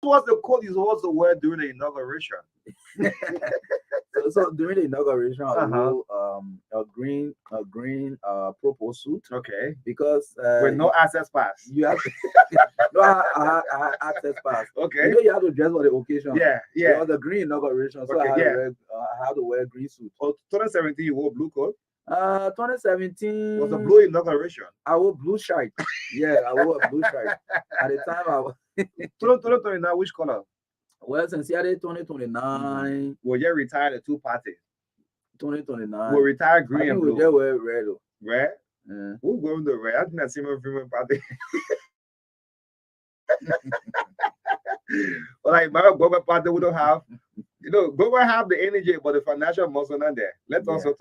was the coat you supposed to wear during the inauguration? So during the inauguration, I Uh-huh. wore a green purple suit Okay. because With no access pass. you have to, no, I had access pass. Okay. You have to dress for the occasion. Yeah, It yeah. was a green inauguration, so Okay, I had yeah. to wear I had to wear a green suit. Oh, 2017, you wore blue coat. 2017 Was a blue inauguration. I wore blue shirt. Yeah, I wore a blue shirt. At the time, 2029, which color? well, since year 2029, Well, you retired the two parties. 2029, We'll retire I green and think we blue. just wear red. Red? Yeah. We'll go with the red. I think that's similar female party. But like my government party, we don't have, government have the energy, but the financial muscle not there. Let's also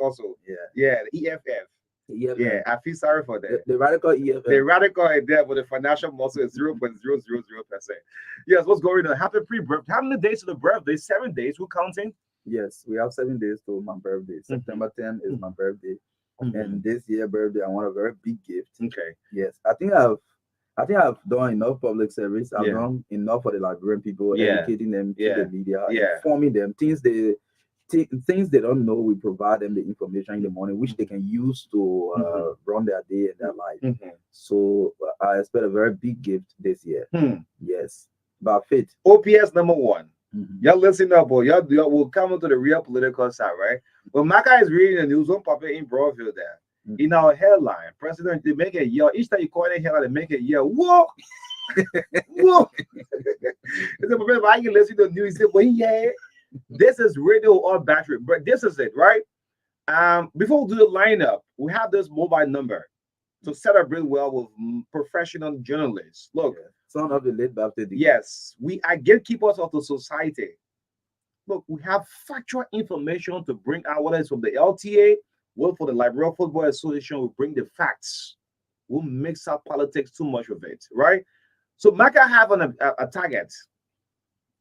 Yeah. the EFF. Yeah, Yeah, I feel sorry for that. the radical EFF. The radical is there, but the financial muscle is 0.000%. Yes, what's going on? Happy pre-birthday. How many days to the birthday? 7 days. Who counting? Yes, we have 7 days to my birthday. September 10th is my birthday, and this year birthday I want a very big gift. Okay. Yes, I think I've done enough public service. I've done enough for the Liberian people, educating them through the media, informing them things they don't know. We provide them the information in the morning, which they can use to run their day and their life. So I expect a very big gift this year. Yes, but faith. OPS number one. Y'all listen up, boy. Y'all will come into the real political side, right? When Marka is reading the news, one papa in Broadview there. In our headline, President, they make a yell. Each time you call it headline, they make a yell. Whoa! Whoa! It's a problem. I can listen to the news. He said, well, yeah, this is radio or battery. But this is it, right? Before we do the lineup, we have this mobile number to celebrate well with professional journalists. Look. Son of the late Baptist. Yes, we are gatekeepers of the society. Look, we have factual information to bring out, whether it's from the LTA, well, for the Liberian Football Association, we bring the facts. We'll mix up politics too much of it, right? So Marka have a target.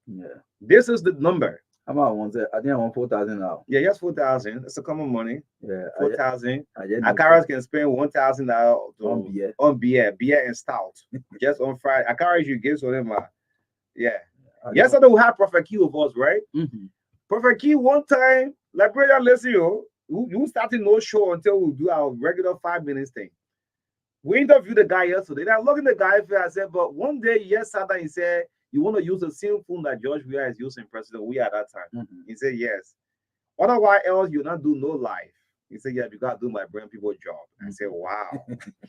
Yeah. This is the number. How much I want? I think I want 4,000 now. Yeah, yes, 4,000. It's a common money. Yeah, 4,000. Akaras can spend 1,000 on beer and stout. Just on Friday. Akaras you give to them. Yeah. Yesterday we had Prophet Q with us, right? Prophet Q one time, like brother, listen, you started no show until we do our regular 5 minutes thing. We interviewed the guy yesterday. I looked at the guy I said, but one day, yesterday, he said, you want to use the same phone that George Weah is using, President Weah at that time? He said, yes. Otherwise, else you not do no live. He said, yeah, because I do my brain people job. I said, wow.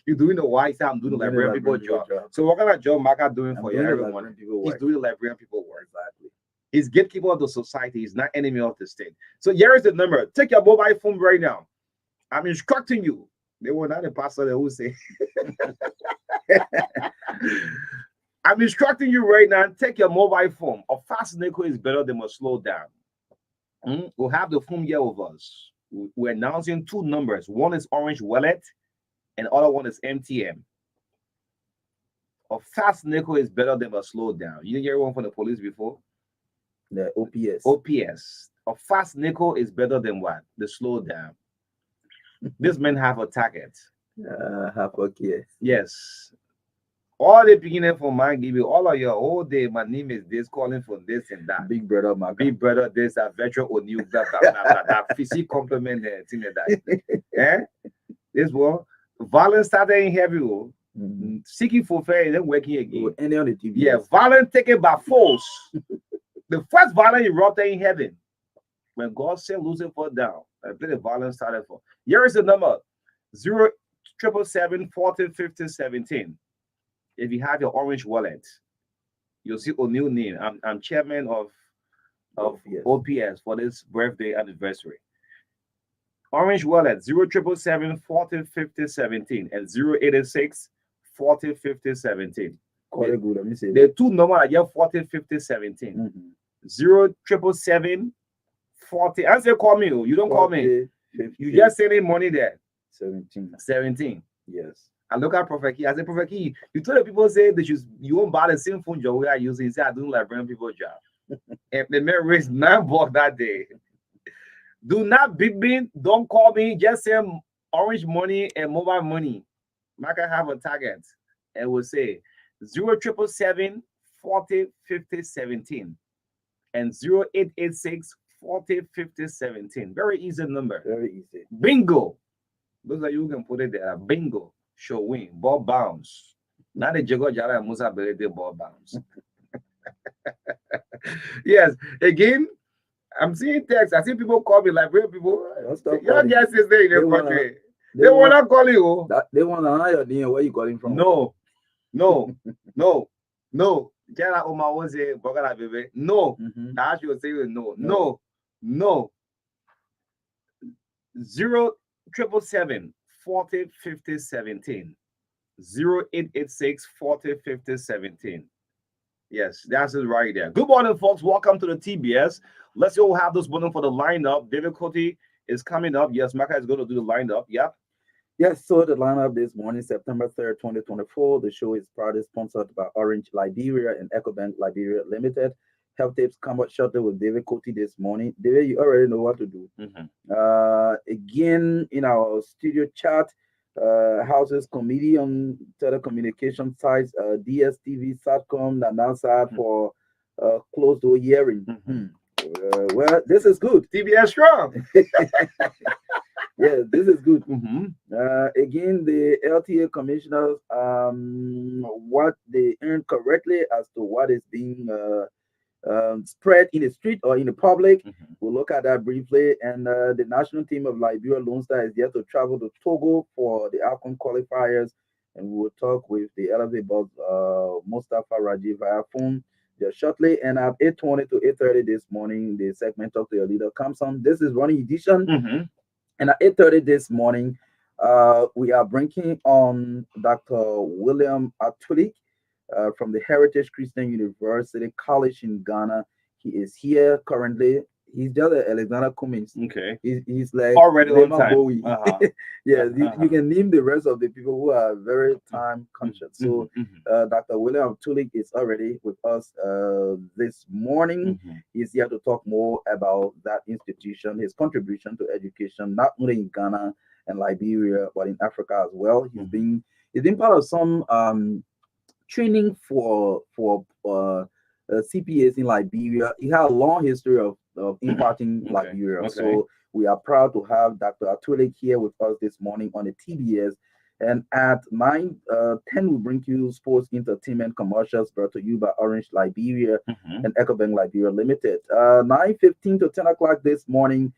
You doing the why? He said, I'm doing the Liberian people job. So what kind of job Marka doing for you, everyone? He's doing the Liberian people work. Exactly. He's gatekeeper of the society. He's not enemy of the state. So here is the number. Take your mobile phone right now. I'm instructing you. They were not the pastor that would say. I'm instructing you right now, take your mobile phone. A fast nickel is better than a slow down. We'll have the phone here with us. We're announcing two numbers. One is Orange Wallet and the other one is MTM. A fast nickel is better than a slow down. You didn't hear one from the police before? The OPS. OPS. A fast nickel is better than what? The slow down. These men have a target. Yes. All the beginning for man give you all of your whole day. My name is this, calling for this and that. Big brother, my big brother, this, that veteran or new that physical compliment and thing like that. Yeah, this one violence started in heavy. Seeking for fair, then working again. Any on the TV. Yeah, violence taken by force. The first violence erupted in heaven when God said Lucifer down. I believe the violence started for. Here is the number 0777 40 50 17. If you have your Orange Wallet, you'll see a new name. I'm chairman of OPS for this birthday anniversary. Orange Wallet 0777 40 50 17 and 086 40 50 17. Good, let me say the two numbers are here 40 50 17. 0777 40. I say call me. You don't call me. 50, you just sending money there. 17. Yes. I look at Prophet Key. I said, Prophet Key, you told the people say that you won't buy the same phone job we are using. He said, I don't like bring people job. And the man raised $9 that day. Do not beat me. Don't call me. Just send orange money and mobile money. Marka have a target and will say 0777 40 50 17 and 0886 40 50 17. Very easy number. Very easy. Bingo. Those of you who can put it there. Bingo. Show win. Ball bounce. Now the Jago Jara Musa ability ball bounce. Yes. Again, I'm seeing text. I see people call me like real people. Your guys is there in the country. They wanna call you. They wanna know your name. Where you calling from? No. Jara Oma was a Bogara baby. No. Now she will say no. 0777 40 50 17. 0886 40 50 17. Yes, that's it right there. Good morning, folks. Welcome to the TBS. Let's all have this morning for the lineup. David Coty is coming up. Yes, Marka is going to do the lineup. Yep. Yes, so the lineup this morning, September 3rd, 2024. The show is proudly sponsored by Orange Liberia and EcoBank Liberia Limited. Health Tips come out shortly with David Coty this morning. David, you already know what to do. Again, in our studio chat, Houses Committee on Telecommunication Sites, DSTV, SATCOM, NASA for closed door hearing. Well, this is good. TBS strong. Yeah, this is good. Again, the LTA commissioners, what they earned correctly as to what is being spread in the street or in the public. We'll look at that briefly. And the national team of Liberia Lone Star is yet to travel to Togo for the AFCON qualifiers. And we will talk with the LFA boss, Mustafa Raji, via phone just shortly. And at 8:20 to 8:30 this morning, the segment Talk to Your Leader comes on. This is Running Edition. And at 8:30 this morning, we are bringing on Dr. William Atulik from the Heritage Christian University College in Ghana. He is here currently. He's just Alexander Cummings. Okay. He's like already on time. Bowie. Yeah, you can name the rest of the people who are very time conscious. So Dr. William Atulik is already with us this morning. He's here to talk more about that institution, his contribution to education, not only in Ghana and Liberia, but in Africa as well. He's been part of some training for CPAs in Liberia. He had a long history of imparting Liberia. So we are proud to have Dr. Atulik here with us this morning on the TBS. And at 9:10, we bring you sports entertainment commercials brought to you by Orange Liberia and EcoBank Liberia Limited. 9:15 to 10 o'clock this morning,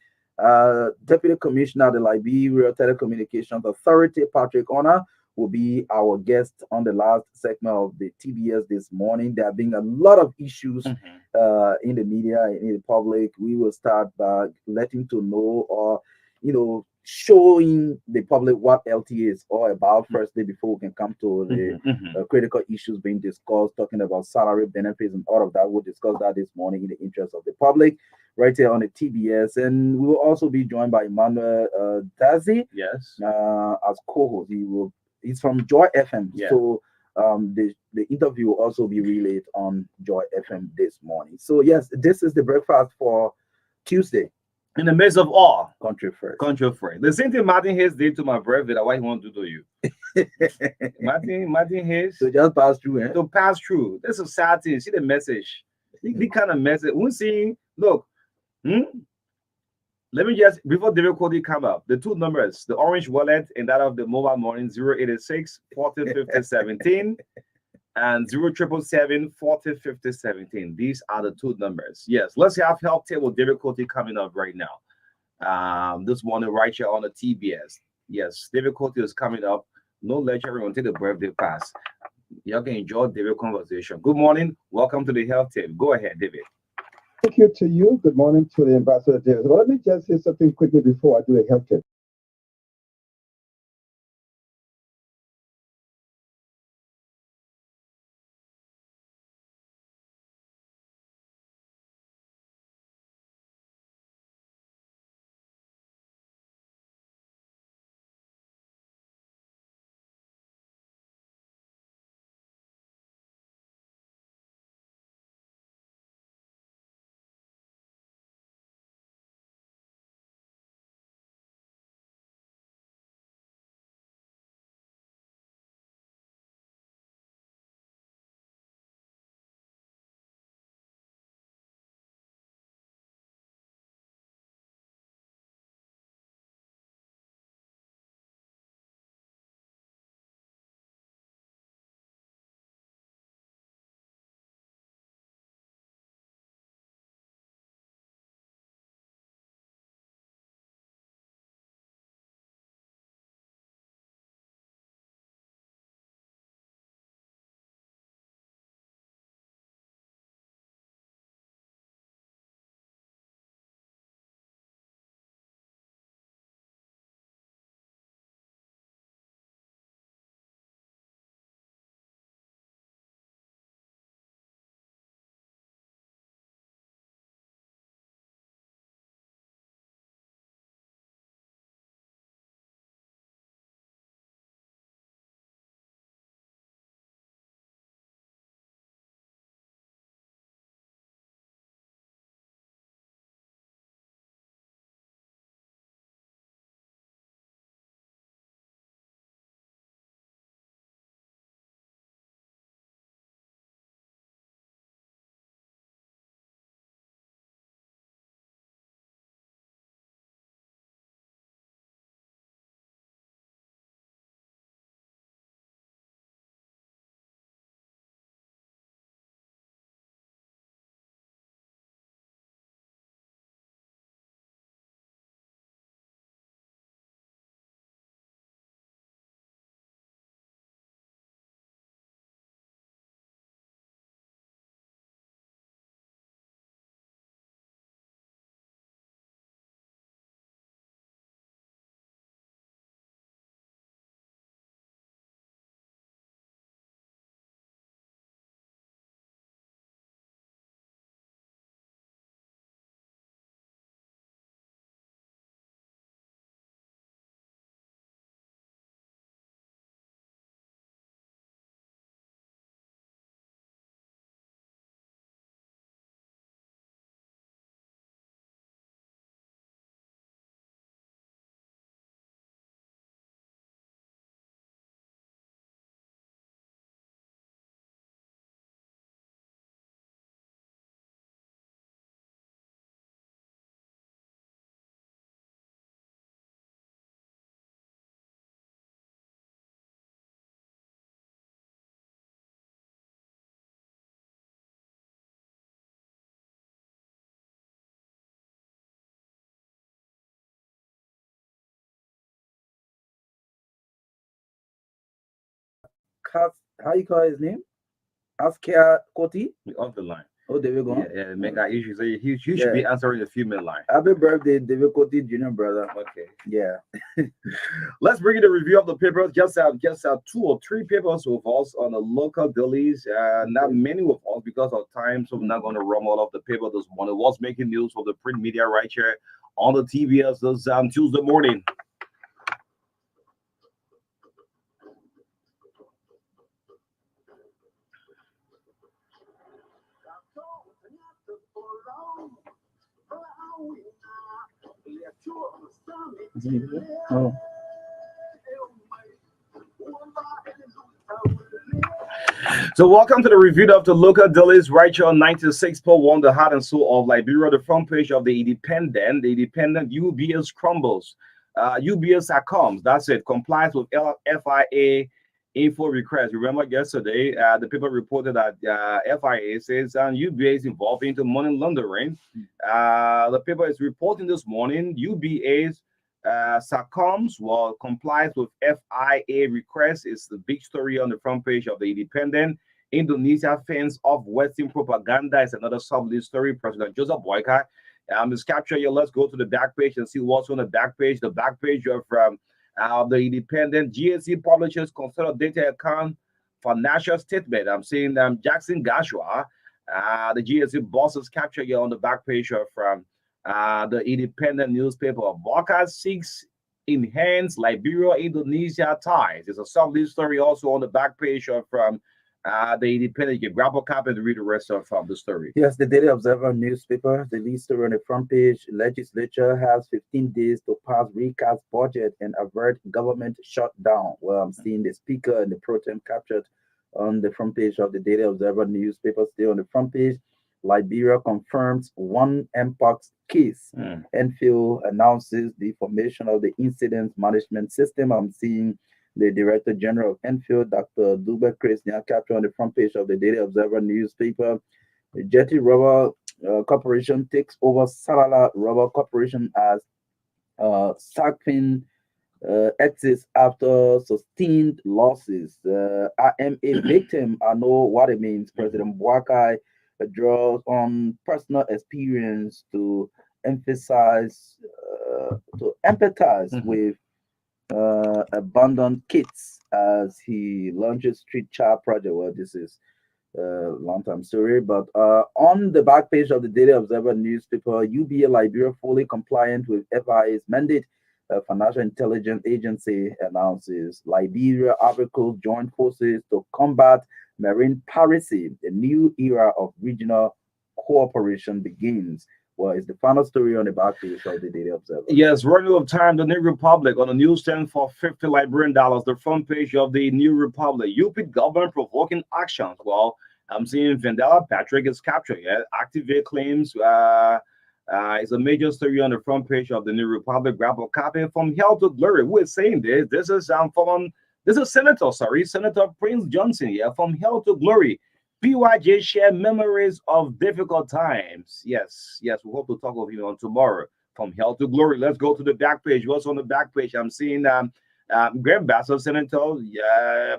Deputy Commissioner of the Liberia Telecommunications Authority, Patrick Honor, will be our guest on the last segment of the TBS this morning. There have been a lot of issues in the media, in the public. We will start by letting to know or, showing the public what LTA is all about firstly before we can come to the critical issues being discussed, talking about salary benefits and all of that. We'll discuss that this morning in the interest of the public right here on the TBS. And we will also be joined by Emmanuel Dazi as co-host. He's from Joy FM. So the interview will also be relayed on Joy FM this morning. So yes, this is the breakfast for Tuesday. In the midst of all, country first. The same thing Martin Hayes did to my birthday. That what he want to do to you. Martin Hayes. So just pass through, To pass through. That's a sad thing. See the message. The kind of message. We see. Look. Let me just, before David Coty come up, the two numbers, the orange wallet and that of the mobile morning, 0886 40 50 17 and 0777 40 50 17. These are the two numbers. Yes, let's have Help Table David Coty coming up right now. This morning, right here on the TBS. Yes, David Coty is coming up. No lecture until the birthday pass. Y'all can enjoy David's conversation. Good morning. Welcome to the Health Tip. Go ahead, David. Thank you to you. Good morning to the Ambassador Davis. Well, let me just say something quickly before I do a health tip. how you call his name? Askia Koti? Off the line. Oh, David Gone? Yeah, mega issues. He should be answering the female line. Happy birthday, David Koti Jr., brother. Okay. Yeah. Let's bring you the review of the papers. Just have 2 or 3 papers with us on the local dailies. Not many with us because of time, so we're not going to run all of the paper this morning. What's making news for the print media right here on the TBS this Tuesday morning? Oh. So welcome to the review of the local dailies right here on 96.1, the heart and soul of Liberia. The front page of the Independent UBS crumbles. UBS succumbs. That's it. Complies with FIA info request. Remember yesterday, the paper reported that FIA says UBA is involved into money laundering. The paper is reporting this morning UBA's succumbs while complies with FIA request. Is the big story on the front page of the Independent. Indonesia fans of Western propaganda is another sub-lead story. President Joseph Boyka is captured here. Let's go to the back page and see what's on the back page. The back page of the Independent. GSC publishes consolidated account financial statement. I'm seeing Jackson Gashua, the GSC bosses captured here on the back page of the Independent newspaper. Marka seeks enhance Liberia-Indonesia ties. There's a sub-lead story also on the back page of the Independent. You grab a copy and read the rest of the story. Yes, the Daily Observer newspaper, the lead story on the front page. Legislature has 15 days to pass recast budget and avert government shutdown. Well, I'm seeing the speaker and the pro tem captured on the front page of the Daily Observer newspaper. Still on the front page, Liberia confirms 1 Mpox case. Enfield announces the formation of the incident management system. I'm seeing the Director General of Enfield, Dr. Dube Chris, now captured on the front page of the Daily Observer newspaper. The Jetty Rubber Corporation takes over Salala Rubber Corporation as Sakfin exits after sustained losses. I am a victim. I know what it means. President Boakai draws on personal experience to empathize with abandoned kids as he launches Street Child Project. Well, this is a long-time story, but on the back page of the Daily Observer newspaper, UBA Liberia fully compliant with FIA's mandate. Financial Intelligence Agency announces Liberia Ivory Coast join forces to combat marine piracy. The new era of regional cooperation begins. Well, it's the final story on the back page of the Daily Observer. Yes, running of time, the New Republic on the newsstand for $50 Liberian. The front page of the New Republic. UP government provoking actions. Well, I'm seeing Vendela Patrick is captured. Yeah, Activate claims it's a major story on the front page of the New Republic. Grab a copy from Hell to Glory. Who is saying this? This is Senator Prince Johnson. Yeah, from Hell to Glory. PYJ share memories of difficult times. Yes, we hope to talk with him on tomorrow. From Hell to Glory. Let's go to the back page. What's on the back page? I'm seeing Grand Bassel Senator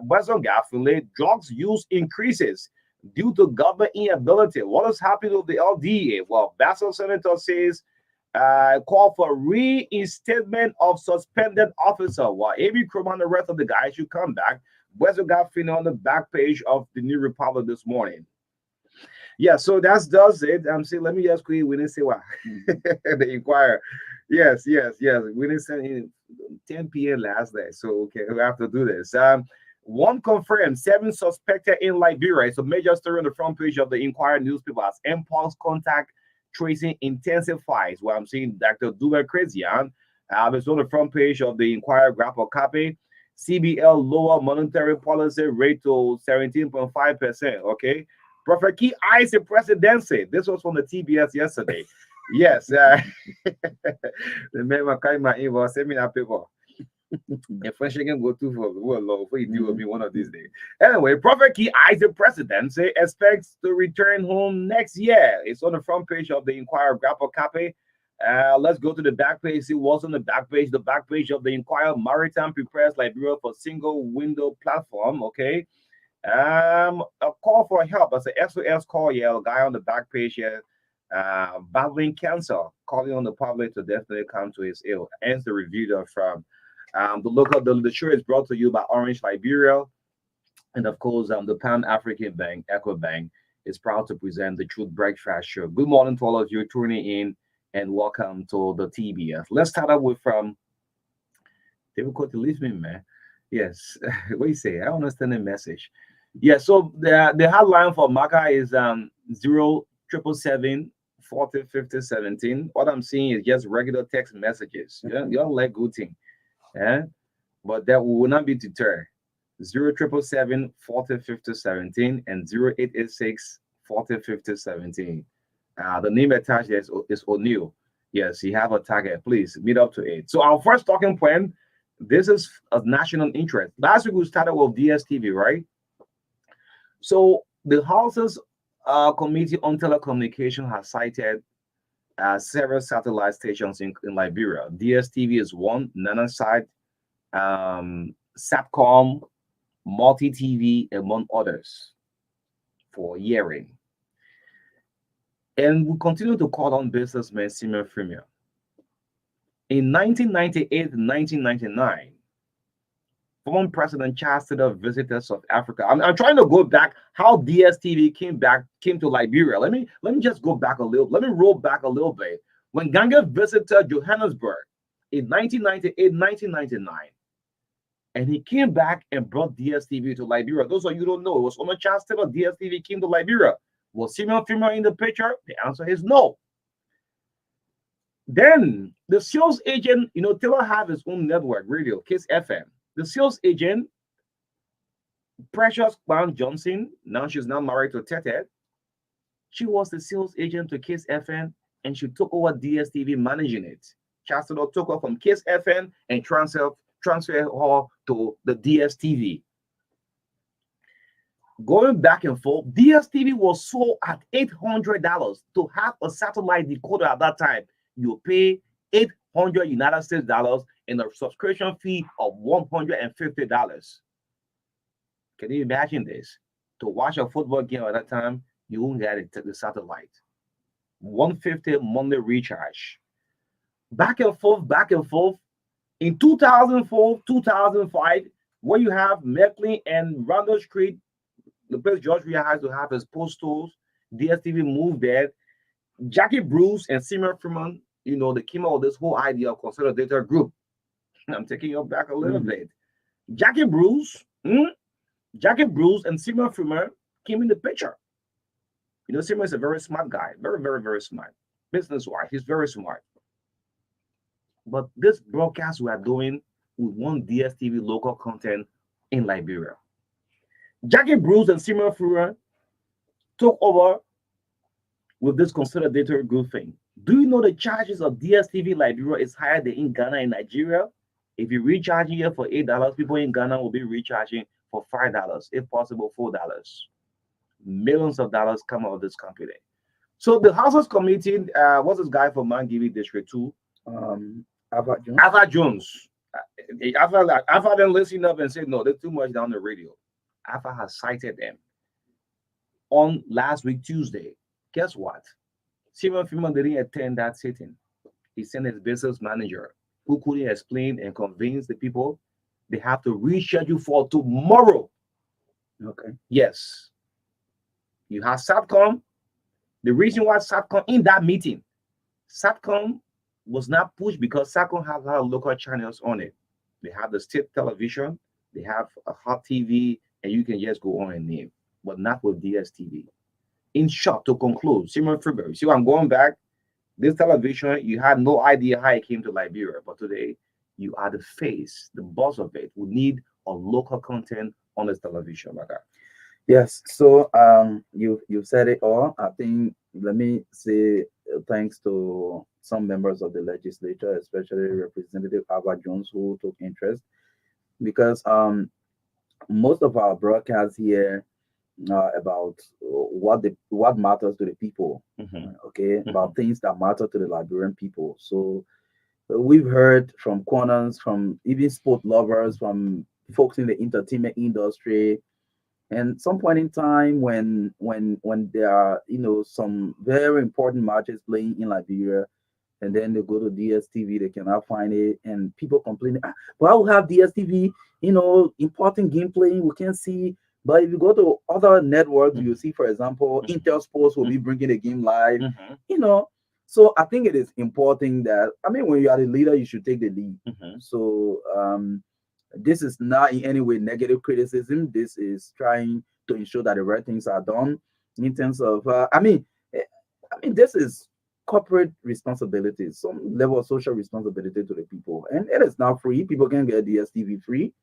Weston Gaffney. Drugs use increases due to government inability. What is happening with the LDA? Well, Bassel Senator says call for reinstatement of suspended officer. While Avi Kroma and the rest of the guys should come back. Weston Gaffney on the back page of the New Republic this morning. Yeah, so that does it. I'm saying, let me just quickly, we didn't say what the Inquirer. Yes. We didn't send in 10 p.m. last night. So okay, we have to do this. One confirmed 7 suspected in Liberia. It's a major story on the front page of the Inquirer newspaper as Impulse contact tracing intensifies. Well, I'm seeing Dr. Dube Crazian. It's on the front page of the Inquirer. Grab a copy. CBL lower monetary policy rate to 17.5%. Okay. Prophet Key eyes the presidency. This was from the TBS yesterday. Yes. Remember, carry my invoice, send me that paper. If French can go too for the world, Lord, what you do with me one of these days. Anyway, Prophet Key eyes the presidency, expects to return home next year. It's on the front page of the Inquirer. Grab a copy. Let's go to the back page. See what's on the back page. The back page of the Inquirer. Maritime prepares Liberia for single window platform. Okay. A call for help. As a SOS call, yeah, a guy on the back page here, battling cancer, calling on the public to definitely come to his aid. Ends the review there from the show is brought to you by Orange Liberia, and of course, the Pan African Bank, Eco Bank, is proud to present the Truth Breakfast Show. Good morning to all of you tuning in, and welcome to the TBF. Let's start out with difficult to listen, man. Yes, what do you say? I don't understand the message. Yeah, so the hotline for Marka is 0777 What I'm seeing is just regular text messages. You don't like good thing, yeah. But that will not be deterred. 0777 and 0886 the name attached is O'Neill. Yes, you have a target. Please meet up to it. So our first talking point. This is of national interest. Last week we started with DSTV, right? So the House's Committee on Telecommunication has cited several satellite stations in Liberia. DSTV is one, Nanosite, Satcom, Multi TV, among others, for hearing. And we continue to call on businessman Simon Freeman. In 1998 and 1999, former President Charles Taylor visited South Africa. I'm trying to go back how DSTV came to Liberia. Let me just go back a little. Let me roll back a little bit. When Ganga visited Johannesburg in 1998, 1999, and he came back and brought DSTV to Liberia. Those of you who don't know, it was under Charles Taylor DSTV came to Liberia. Was Simon Freeman in the picture? The answer is no. Then the sales agent, Taylor have his own network, radio, Kiss FM. The sales agent, Precious Brown Johnson, now she's now married to Tete. She was the sales agent to Kiss FM, and she took over DSTV managing it. Chancellor took her from Kiss FM and transferred her to the DSTV. Going back and forth, DSTV was sold at $800 to have a satellite decoder at that time. You pay $800 and a subscription fee of $150. Can you imagine this? To watch a football game at that time, you won't get it to the satellite. $150 monthly recharge. Back and forth. In 2004, 2005, where you have Mecklin and Randall Street, the place George Weah has to have his post stores, DSTV moved there. Jackie Bruce and Simon Freeman, they came out with this whole idea of consolidator group. I'm taking you back a little bit. Jackie Bruce and Simon Freeman came in the picture. Simon is a very smart guy, very, very, very smart. Business-wise, he's very smart. But this broadcast we are doing, we want DSTV local content in Liberia. Jackie Bruce and Simon Freeman took over with this consolidator group thing. Do you know the charges of DSTV Liberia is higher than in Ghana and Nigeria? If you recharge here for $8, people in Ghana will be recharging for $5, if possible $4. Millions of dollars come out of this company. So the House's Committee, what's this guy from Mangibi District 2? Alpha Jones. Alpha then listened up and said, no, there's too much down the radio. Alpha has cited them. On last week, Tuesday, guess what? Simon Freeman didn't attend that sitting. He sent his business manager, who couldn't explain and convince the people they have to reschedule for tomorrow. Okay. Yes. You have Satcom. The reason why Satcom in that meeting, Satcom was not pushed because Satcom has a lot of local channels on it. They have the state television, they have a hot TV, and you can just go on and name, but not with DSTV. In short, to conclude, Simon Freeman, see, I'm going back. This television, you had no idea how it came to Liberia, but today you are the face, the boss of it. We need a local content on this television, like that. Yes. So you've said it all. I think let me say thanks to some members of the legislature, especially Representative Alva Jones, who took interest, because most of our broadcasts here about what matters to the people, about things that matter to the Liberian people. So we've heard from corners, from even sport lovers, from folks in the entertainment industry, And some point in time when there are, some very important matches playing in Liberia, and then they go to DSTV, they cannot find it, and people complaining, but I will have DSTV, important game playing, we can see. But if you go to other networks, you see, for example, Intel Sports will be bringing the game live, So I think it is important that, when you are the leader, you should take the lead. So this is not in any way negative criticism. This is trying to ensure that the right things are done in terms of, this is corporate responsibility, some level of social responsibility to the people, and it is not free. People can get DSTV free,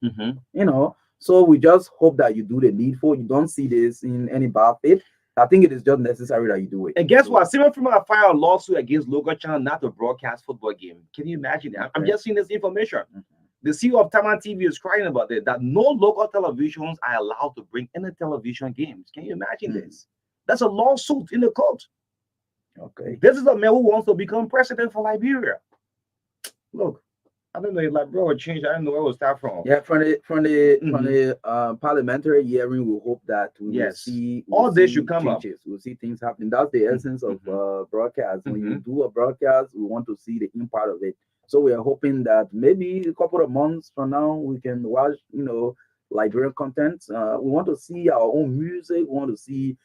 So we just hope that you do the needful. You don't see this in any bad faith. I think it is just necessary that you do it. And guess what? Simon Freeman filed a lawsuit against local channel not to broadcast football game. Can you imagine that? I'm just seeing this information. The CEO of Taman TV is crying about it, that no local televisions are allowed to bring any television games. Can you imagine this? That's a lawsuit in the court. Okay. This is a man who wants to become president for Liberia. Look, I don't know if Liberia will change. I don't know where we'll start from. Yeah, from the parliamentary hearing, we hope that we will see all this should come changes. up. We'll see things happen. That's the essence of broadcast. When you do a broadcast, we want to see the impact of it. So we are hoping that maybe a couple of months from now we can watch, Liberian content. We want to see our own music. We want to see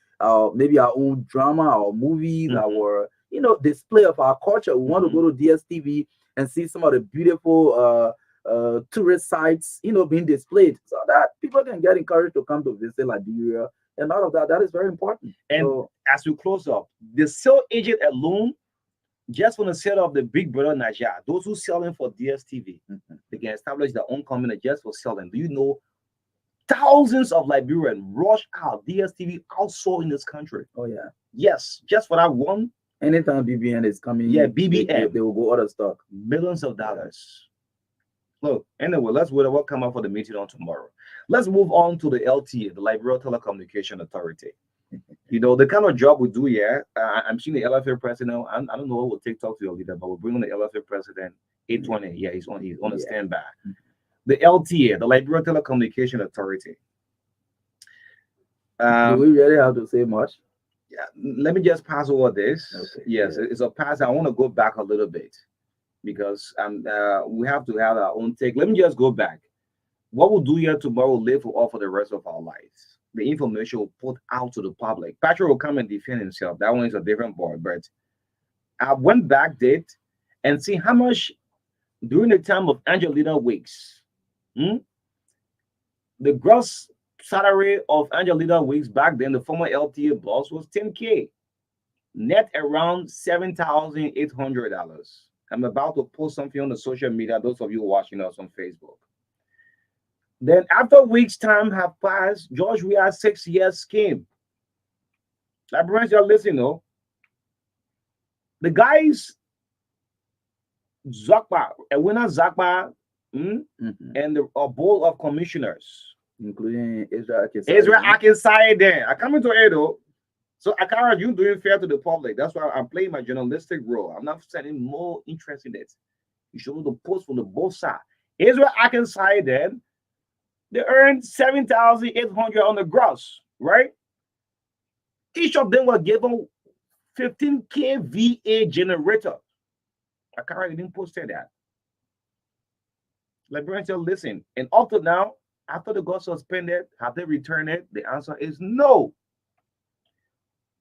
maybe our own drama, our movies, our display of our culture. We want to go to DSTV and see some of the beautiful tourist sites, being displayed, so that people can get encouraged to come to visit Liberia and all of that. That is very important. And so, as we close up, the sale agent alone, just want to set up the Big Brother Nigeria, those who selling for DSTV, they can establish their own company just for selling. Do you know thousands of Liberians rush out DSTV outsold in this country? Oh yeah. Yes, just for that one. Anytime BBN is coming, BBN, they will go other stock. Millions of dollars. Look, anyway, let's wait what come up for the meeting on tomorrow. Let's move on to the LTA, the Liberia Telecommunication Authority. The kind of job we do here. I'm seeing the LFA president. I don't know what will take talk to your leader, but we're bringing the LFA president 820. Yeah, he's on a standby. The LTA, the Liberia Telecommunication Authority. Do we really have to say much? Yeah, let me just pass over this. Okay. Yes, it's a pass. I want to go back a little bit because we have to have our own take. Let me just go back. What we'll do here tomorrow will live for the rest of our lives. The information will put out to the public. Patrick will come and defend himself. That one is a different board. But I went back date and see how much during the time of Angelina Weeks, the gross salary of Angelina Weeks back then, the former LTA boss, was $10K, net around $7,800. I'm about to post something on the social media, those of you watching us on Facebook. Then after weeks time have passed, George Weah's 6 years came. Liberians are listening, though. The guys, Zakpa, Ewina Zakpa, and a board of commissioners, including Ezra Akinsai there. I come into Edo. So Akara, you doing fair to the public. That's why I'm playing my journalistic role. I'm not setting more interest in it. You should know the post from the both sides. Ezra Akinsai then, they earned $7,800 on the gross, right? Each of them were given 15K VA generator. Akara didn't post that. Liberians said, listen, and up to now, after the got suspended, have they returned it? The answer is no.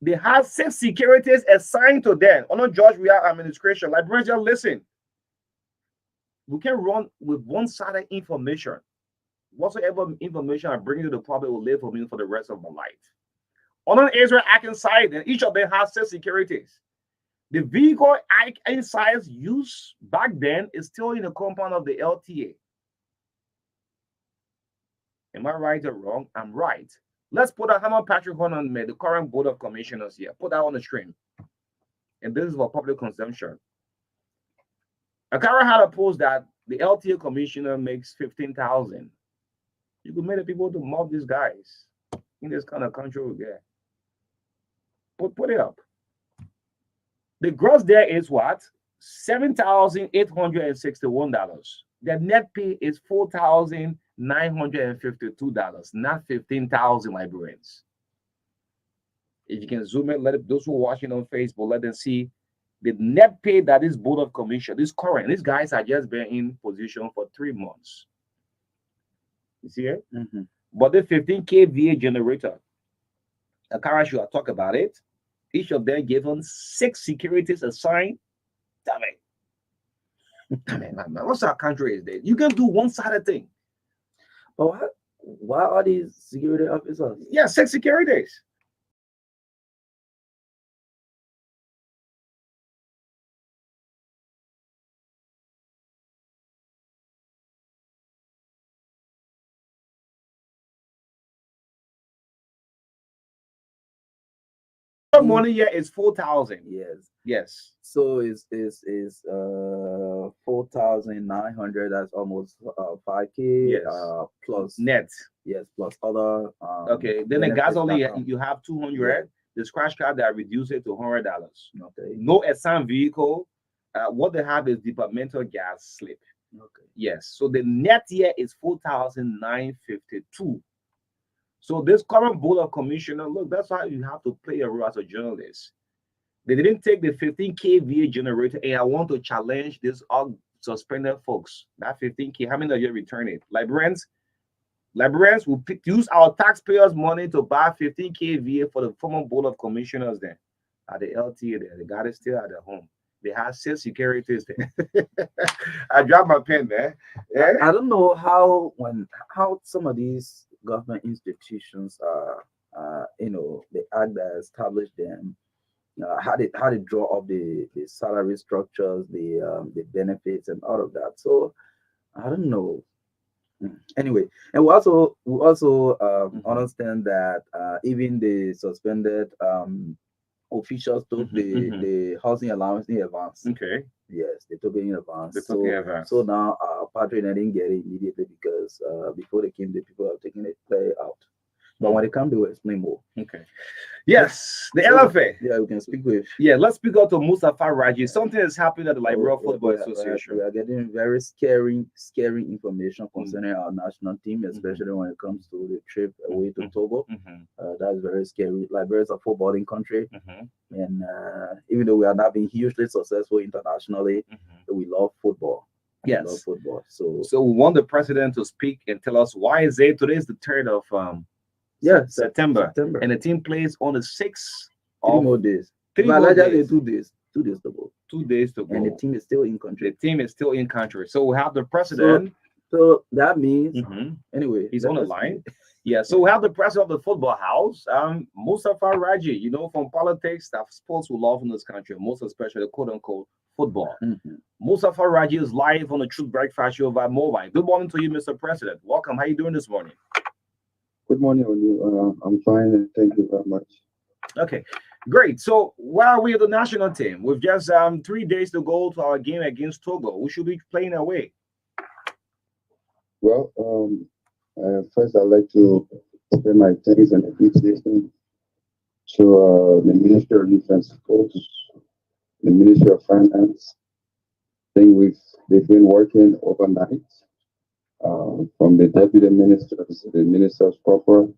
They have 6 securities assigned to them under George Weah administration. Liberians said, listen, we can run with one-sided information. Whatsoever information I bring to the public will live for me for the rest of my life. On Israel Inside, then each of them has 6 securities. The vehicle Inside's use back then is still in the compound of the LTA. Am I right or wrong? I'm right. Let's put a hammer Patrick on me, the current board of commissioners here. Put that on the screen. And this is for public consumption. Akara had a post that the LTA commissioner makes $15,000. You could make the people to mob these guys in this kind of country we get. Put it up. The gross there is what? $7,861. The net pay is $4,900. $952, not 15,000 Liberians. If you can zoom in, those who are watching on Facebook, let them see the net pay that this board of commission, these guys are just been in position for 3 months. You see it? But the 15 kVA generator, the Kara should talk about it. Each of them given 6 securities assigned. Damn it. Man, what's our country is this? You can do one-sided thing. But why are these security officers? Yeah, 6 securities. Money here is 4,000. Yes. So it's 4,900. That's almost 5K. Yes. Plus net. Yes, plus other. Okay. Then the gas only you have 200. Yeah. The scratch card that reduce it to $100. Okay. No assigned vehicle. What they have is departmental gas slip. Okay. Yes. So the net here is 4,952. So this current board of commissioner, look, that's how you have to play a role as a journalist. They didn't take the 15 kVA generator, and I want to challenge this all suspended folks. That 15K, how many of you return it? Librarians will use our taxpayers' money to buy 15 kVA for the former board of commissioners there at the LTA there. They got it still at their home. They have 6 securities there. I dropped my pen, man. Yeah? I don't know how some of these government institutions the act that established them, how they draw up the salary structures, the benefits and all of that. So I don't know. Anyway, and we also understand that even the suspended officials took the housing allowance in advance. Okay. Yes, they took it in advance. So now Patrick didn't get it immediately because before they came, the people have taken it out. But when they come, they will explain more. Okay. Yes, the LFA. Yeah, we can speak with. Yeah, let's speak out to Mustafa Raji. Something is happening at the Liberia Football Association. We are getting very scary information concerning our national team, especially when it comes to the trip away to Togo. That's very scary. Liberia is a footballing country, and even though we are not being hugely successful internationally, we love football. Yes, we love football. So we want the president to speak and tell us why is it today is the 3rd of September, and the team plays on the 6th. 3 more days. 2 days. 2 days. 2 days to go. 2 days to go. And the team is still in country. So we have the president. So that means anyway, he's on the line. Yeah. So we have the president of the football house, Mustafa Raji. From politics, that sports we love in this country, most especially quote unquote football. Mustafa Raji is live on the Truth Breakfast Show via mobile. Good morning to you, Mr. President. Welcome. How are you doing this morning? Good morning, on you. I'm fine, and thank you very much. Okay, great. So, where are we at the national team? We've just 3 days to go to our game against Togo. We should be playing away. Well, first I'd like to pay my thanks and appreciation to the Ministry of Defense Sports, the Ministry of Finance. I think they've been working overnight. From the deputy ministers, the ministers proper,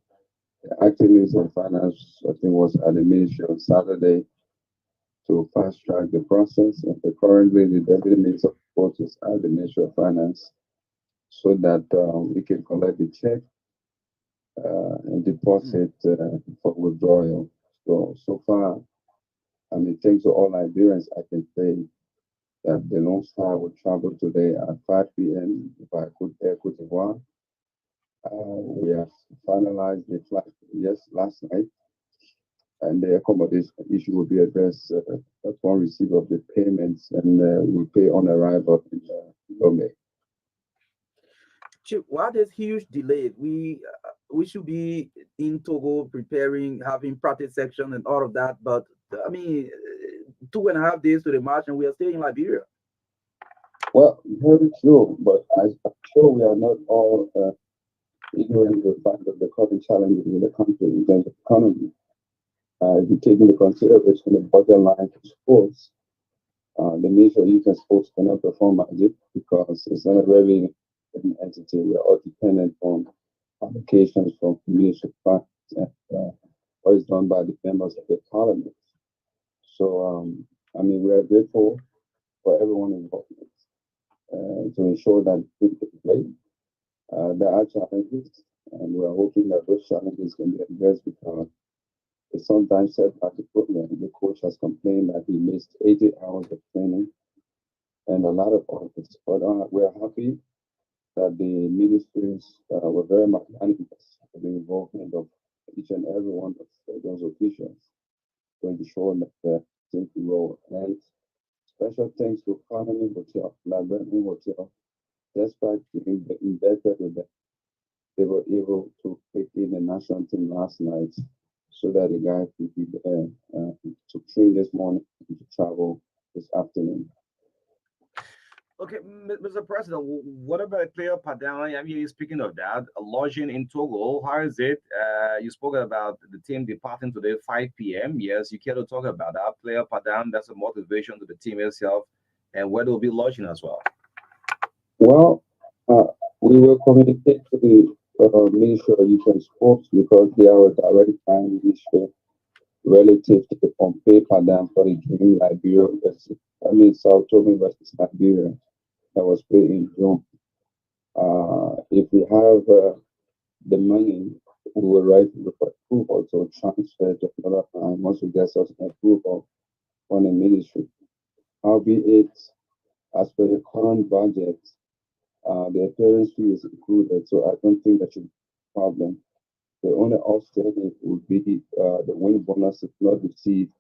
the acting minister of finance, I think was at the ministry on Saturday to fast track the process. And currently, the deputy minister of sports is at the ministry of finance so that we can collect the check and deposit for withdrawal. So far, thanks to all Liberians, I can say that the Lone Star will travel today at 5 p.m. by Air Cote d'Ivoire. We have finalized the flight last night, and the accommodation issue will be addressed upon receipt of the payments, and we pay on arrival in Lomé. Chief, why there's huge delay? We should be in Togo preparing, having practice section and all of that, but 2.5 days to the match, and we are still in Liberia. Well, very true, but I'm sure we are not all ignorant of the fact that the current challenges in the country in terms of economy. If you take into consideration the borderline for sports, the Ministry of Youth and Sports cannot perform magic because it's not a revenue entity. We're all dependent on applications from Ministry of Finance and what is done by the members of the parliament. So, I mean, we are grateful for everyone involved to ensure that we can play. There are challenges, and we are hoping that those challenges can be addressed because it's sometimes said by the program. The coach has complained that he missed 80 hours of training and a lot of others. But we are happy that the ministries were very magnanimous for the involvement of each and every one of those officials to ensure that the team can roll. And special thanks to Economy Hotel, Librarian Hotel, despite being indebted with them, they were able to pick in the national team last night so that the guys could be there to train this morning and to travel this afternoon. Okay, Mr. President, what about player Padana? I mean, speaking of that, lodging in Togo, how is it? You spoke about the team departing today 5 p.m. Yes, you care to talk about that. Player Padana, that's a motivation to the team itself, and where they'll be lodging as well. Well, we will communicate to the Ministry of Youth and Sports because they are a direct time ministry relative to the Pompey Padam for the Dream Liberia versus, South Togo versus Liberia that was played in June. If we have the money, we will write for approval to transfer to another time once we get such approval from the ministry. Albeit, as per the current budget, the appearance fee is included, so I don't think that should be a problem. The only offsetting would be the win bonus if not received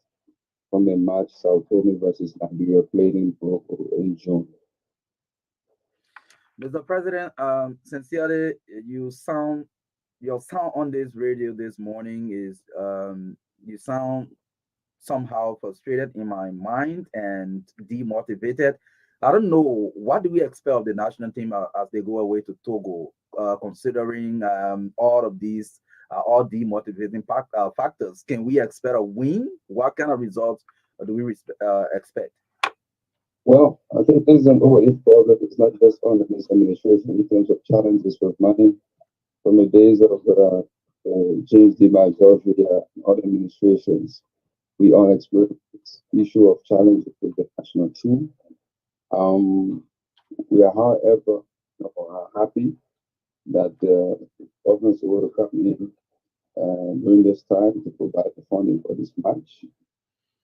from the match South Tome versus Liberia played in June. Mr. President, sincerely, your sound on this radio this morning is you sound somehow frustrated in my mind and demotivated. I don't know, what do we expect of the national team as they go away to Togo, considering all of these all demotivating factors? Can we expect a win? What kind of results do we expect? Well, I think this is an overall problem. It's not just on the administration in terms of challenges with money. From the days of James D. George and other administrations, we all experienced issue of challenges with the national team. We are, however, happy that the government will come in during this time to provide the funding for this match.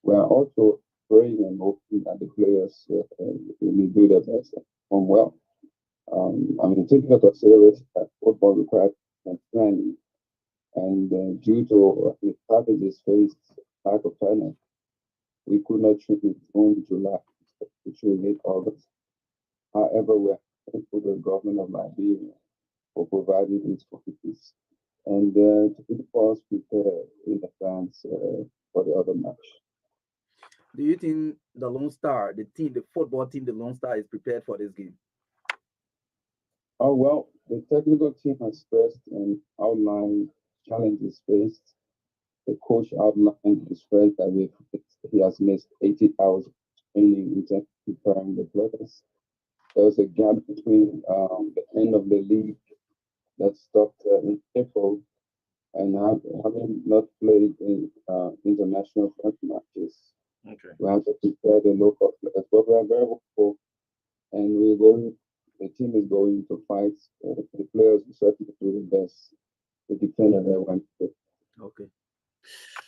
We are also praying and hoping that the players will do their best and perform well. Taking into consideration that football requires planning, and due to the challenges faced, lack of talent, we could not train in June, July, which will late August. However, we are thankful to the government of Liberia for providing these facilities and to keep us prepared in advance for the other match. Do you think the Lone Star, the football team, the Lone Star, is prepared for this game? Oh, well, the technical team has stressed and outlined challenges faced. The coach outlined the stress that he has missed 80 hours of training in terms of preparing the players. There was a gap between the end of the league that stopped in April and having not played in international matches. Okay. We have to prepare the local players, but we are very hopeful, and the team is going to fight. The players will certainly do the best to defend everyone. Okay.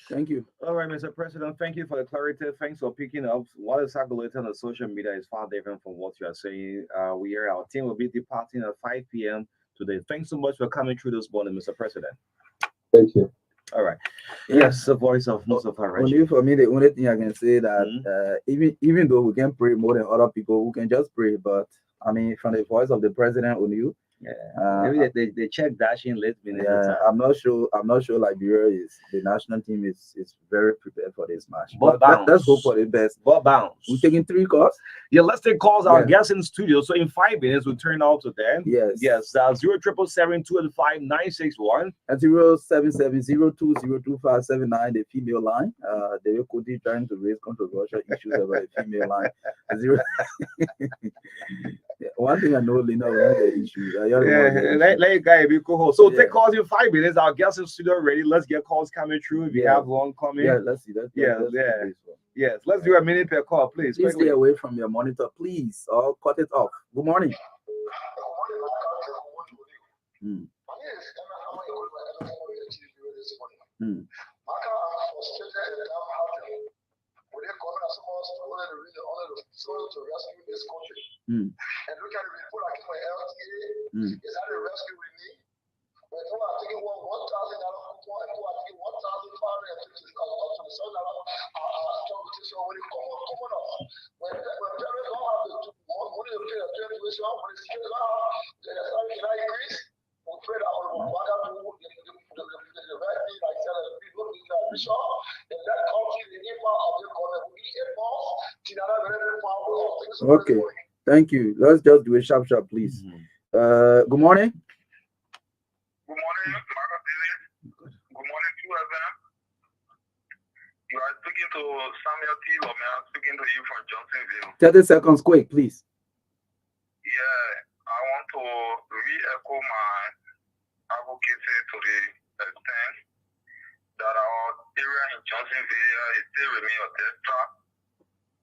Thank you. All right, Mr. President, thank you for the clarity. Thanks for picking up. What is circulating on the social media is far different from what you are saying. Our team will be departing at 5 p.m. today. Thanks so much for coming through this morning, Mr. President. Thank you. All right. Yes, the voice of Mustafa. Only for me, the only thing I can say that even though we can pray more than other people who can just pray, but from the voice of the president on you. Yeah, maybe they check dashing late minute. Yeah, I'm not sure Liberia the national team is very prepared for this match. But let's hope for the best. But bounce. We're taking 3 calls. Yeah, let's take calls. Our guests in studio. So in 5 minutes, we'll turn out to them. Yes. 0777285 and 07702025579, the female line. They could be trying to raise controversial issues about the female line. One thing I know, Lena, we have the issue. Let you guys be co-host. So take calls in 5 minutes. Our guest in studio ready. Let's get calls coming through. If you have one coming. Yeah, let's see that. Yes, let's do a minute per call, please. Please stay away from your monitor, please, or cut it off. Good morning. To rescue this country. And look at the report I came from LTA. Is that the rescue we need? But who are taking $1,000 and who are taking $1,527 transportation when it come on. When parents don't have the money to pay the transportation, when it's still out, the salary cannot increase. We pray that we will back up to the right thing, like said, people in the bishop, and that country, the impact of the government will be Okay, thank you. Let's just do a sharp, please. Good morning. Good morning, Marka. Good morning to everyone. You are speaking to Samuel T. Lomé. I'm speaking to you from Johnsonville. 30 seconds, quick, please. Yeah, I want to re-echo my advocacy to the extent that our area in Johnsonville is still remain a death trap.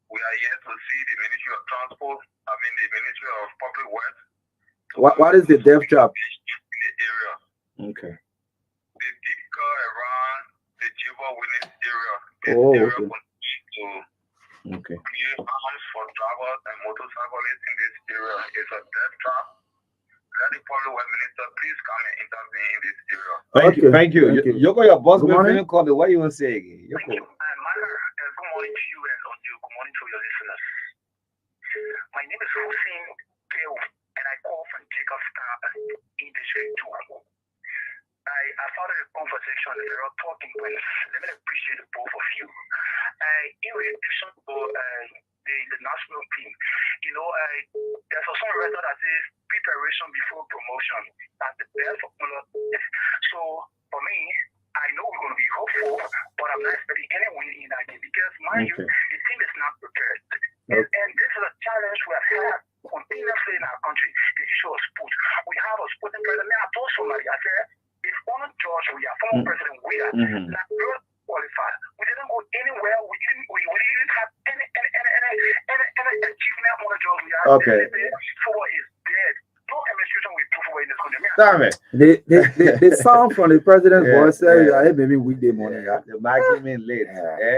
We are yet to see the Ministry of Transport, the Ministry of Public Works. What is the death trap? In the area. Okay. The deep car around the Jehovah's Witness area. Okay. Clear arms for drivers and motorcyclists in this area is a death trap. Let the public works minister please come and intervene in this area. Thank you. Yoko, your boss been called. What you want to say again? Yoko. Good morning to you and good morning to your listeners. My name is Hussein Peo, and I call from Jacobstown in District 2. I started a conversation, there are talking points. Let me appreciate both of you. In addition to the national team, there's a song record that says preparation before promotion. That's the best formula. So for me, I know we're going to be hopeful, but I'm not expecting any win in that game because, mind you, the team is not prepared. And this is a challenge we have had continuously in our country, the issue of sports. We have a sporting president. I told somebody, I said, if on George, we are former president, we are not qualified. We didn't go anywhere. We didn't have any achievement on the job. We are football is dead. No administration will prove away in this country. Damn it. The sound from the president's voice says, "I maybe weekday morning." The mic came in late.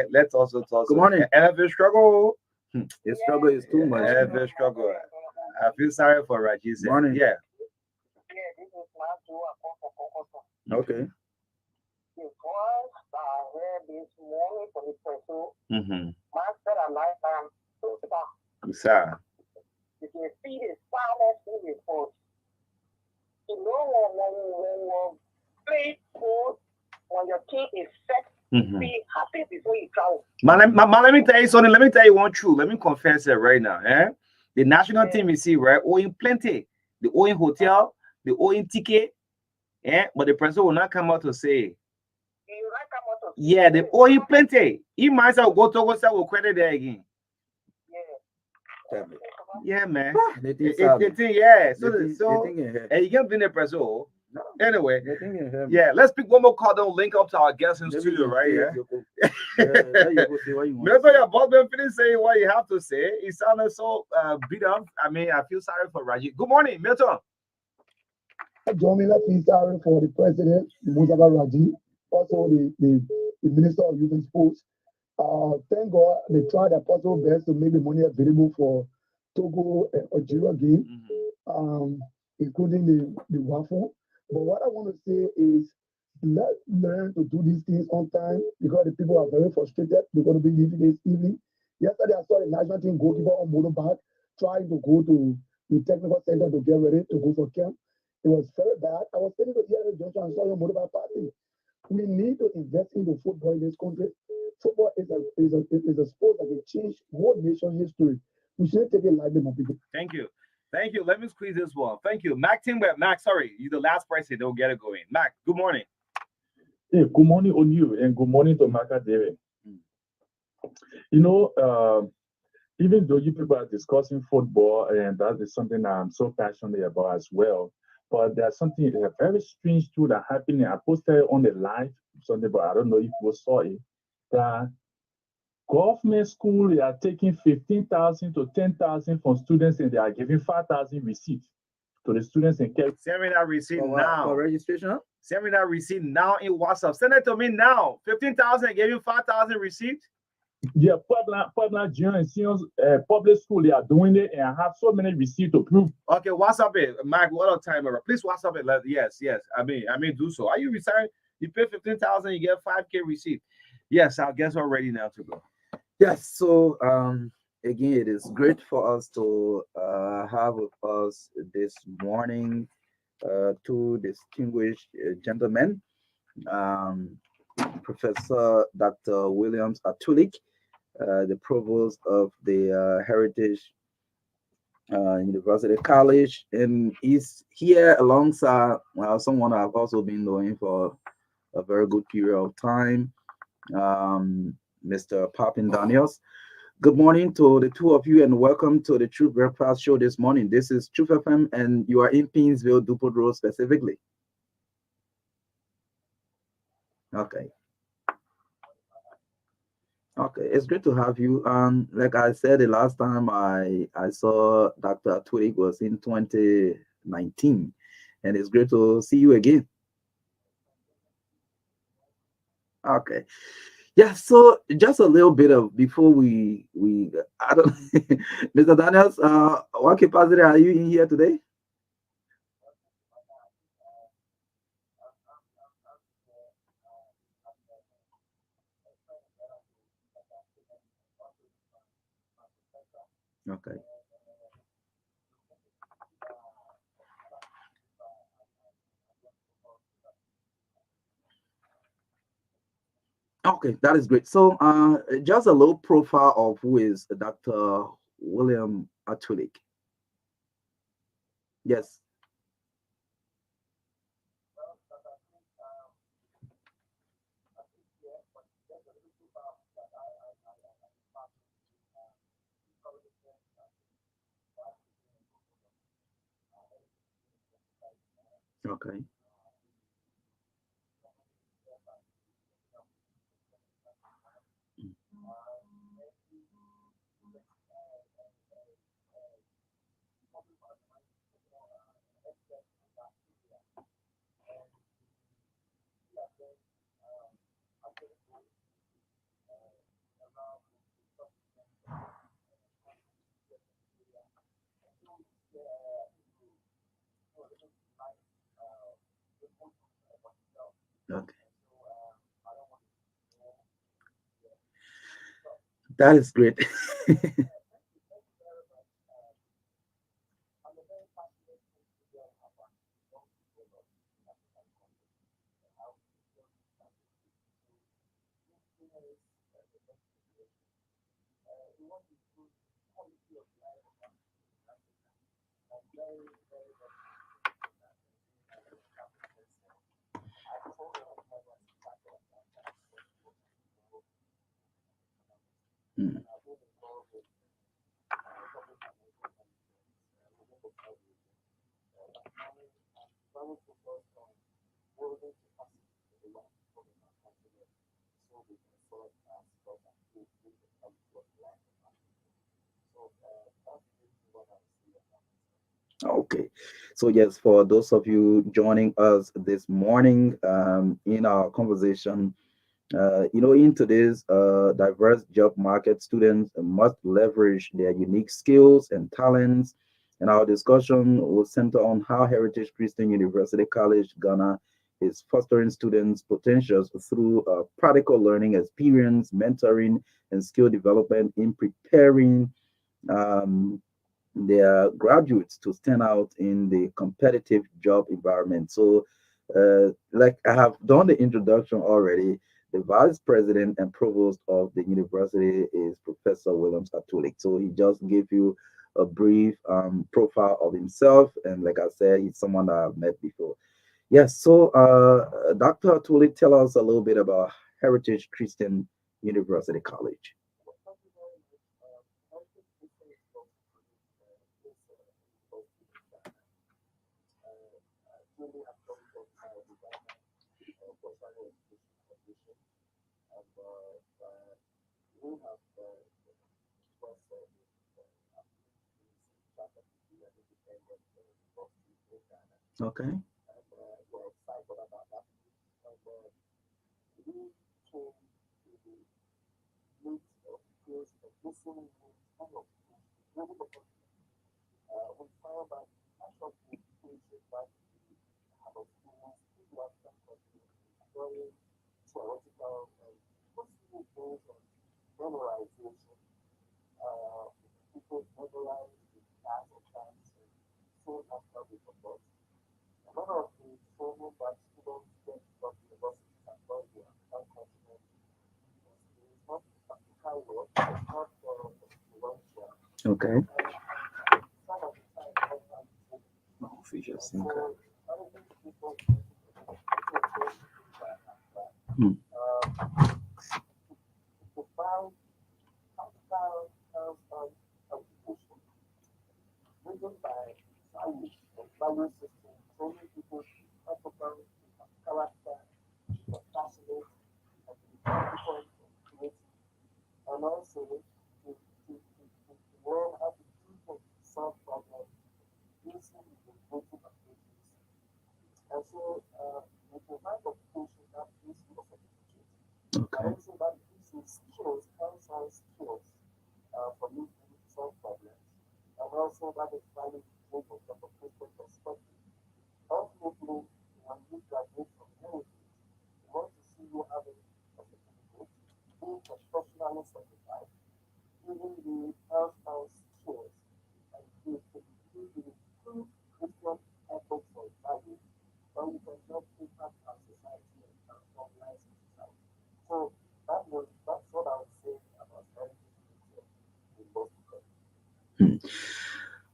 Let's also talk. Good morning. NFL struggle. The struggle is too much. NFL struggle. I feel sorry for Raji. Morning. Yeah. Okay. The voice I heard this morning for the person, Master and I am so sad. You can see the silence in the voice. You know when you play sports, when your team is set, be happy before you travel. Let me tell you something. Let me tell you one truth. Let me confess it right now. The national team you see, right? Owing plenty. The owing hotel, the owing ticket. But the president will not come out to say. Yeah, the owing plenty. He might say go to go credit there again. Yeah, man. Yeah. So and you can't be the president. Anyway, yeah, let's pick one more call. Don't link up to our guest in studio, right? Remember your boss been finished saying what you have to say. He sounded so beat up. I mean, I feel sorry for Raji. Good morning, Milton. Jomila feel sorry for the president, Mustafa Raji, also the Minister of Youth and Sports. Thank God they tried their possible best to make the money available for Togo and Algeria game, including the waffle. But what I want to say is let's learn to do these things on time because the people are very frustrated. They're going to be leaving this evening. Yesterday, I saw the national team goalkeeper on motorbike trying to go to the technical center to get ready to go for camp. It was very bad. I was sitting here in Johnson and saw your motorbike party. We need to invest into football in this country. Football is a sport that will change whole nation history. We shouldn't take it lightly, my people. Thank you. Let me squeeze this one. Thank you. Mac Timber. Mac, sorry, you're the last person. Don't get it going. Mac, good morning. Hey, good morning on you and good morning to Marka David. even though you people are discussing football, and that is something I'm so passionate about as well. But there's something very strange too that happened. I posted on the live something, but I don't know if you saw it. That government school they are taking 15,000 to 10,000 from students, and they are giving 5,000 receipts to the students and care. Send me that receipt now. For registration? Send me that receipt now in WhatsApp. Send it to me now. 15,000, gave you 5,000 receipt. Yeah, Puebla Junior and Senior public school, they are doing it, and I have so many receipts to prove. Okay, WhatsApp it. Mike, what a time. Please WhatsApp it. Yes. I mean, do so. Are you retiring? You pay 15,000, you get 5K receipt. Yes, I guess we're ready now to go. Yes, so again, it is great for us to have with us this morning two distinguished gentlemen, um, Professor Dr. Williams Atulik, the provost of the Heritage University College, and he's here alongside someone I've also been knowing for a very good period of time, Mr. Papin Daniels. Good morning to the two of you, and welcome to the True Breakfast Show this morning. This is Truth FM, and you are in Painesville, Dupont Road specifically. Okay. Okay, it's great to have you. Like I said, the last time I saw Dr. Twig was in 2019, and it's great to see you again. Okay. Yeah, so just a little bit of before we I don't Mr. Daniels, what capacity are you in here today? Okay. Okay, that is great. So, just a little profile of who is Dr. William Atulik. Yes. Okay. Okay. That is great. Mm. Okay, so yes, for those of you joining us this morning in our conversation, in today's diverse job market, students must leverage their unique skills and talents. And our discussion will center on how Heritage Christian University College Ghana is fostering students' potentials through practical learning experience, mentoring, and skill development in preparing um, their graduates to stand out in the competitive job environment. So, like I have done the introduction already, the vice president and provost of the university is Professor Williams Atulik. So he just gave you a brief profile of himself, and like I said, he's someone that I've met before. Yes. So, Dr. Atulik, tell us a little bit about Heritage Christian University College. Okay. Okay. Official SIM card. Hmm. Okay. Hmm.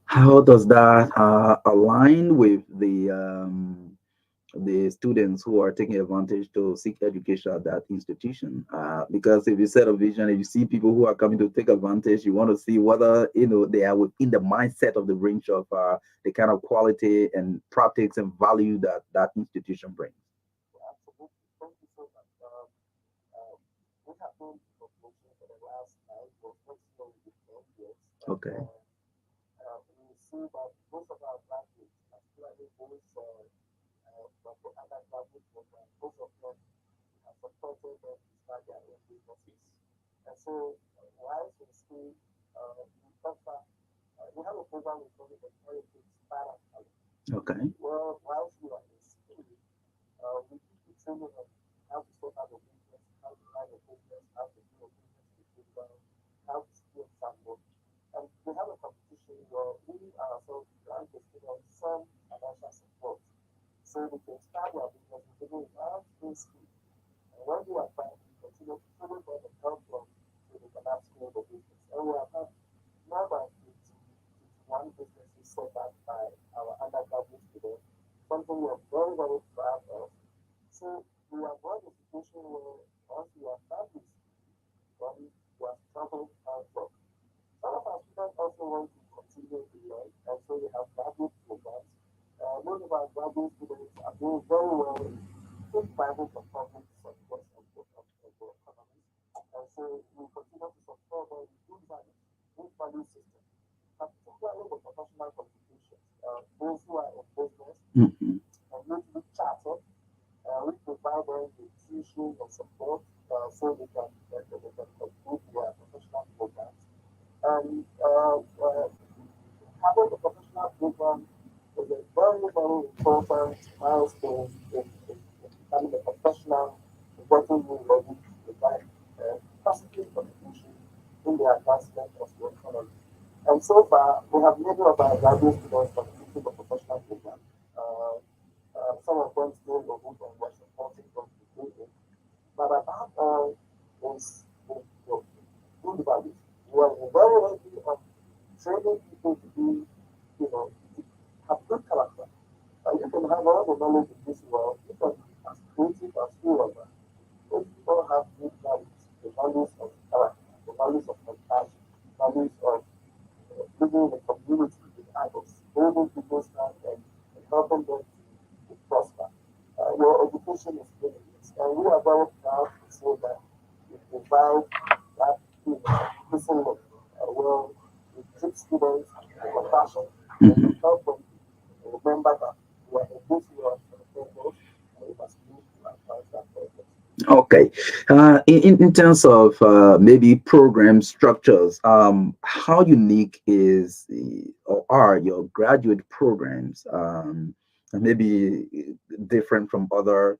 How does that align with the students who are taking advantage to seek education at that institution? Because if you set a vision, if you see people who are coming to take advantage, you want to see whether they are within the mindset of the range of the kind of quality and practice and value that that institution brings. Okay. Okay. Mhm. Mhm. remember that we are in this world for a purpose, and we must live to advance that purpose. Okay. In terms of maybe program structures, how unique is or are your graduate programs? Maybe different from other,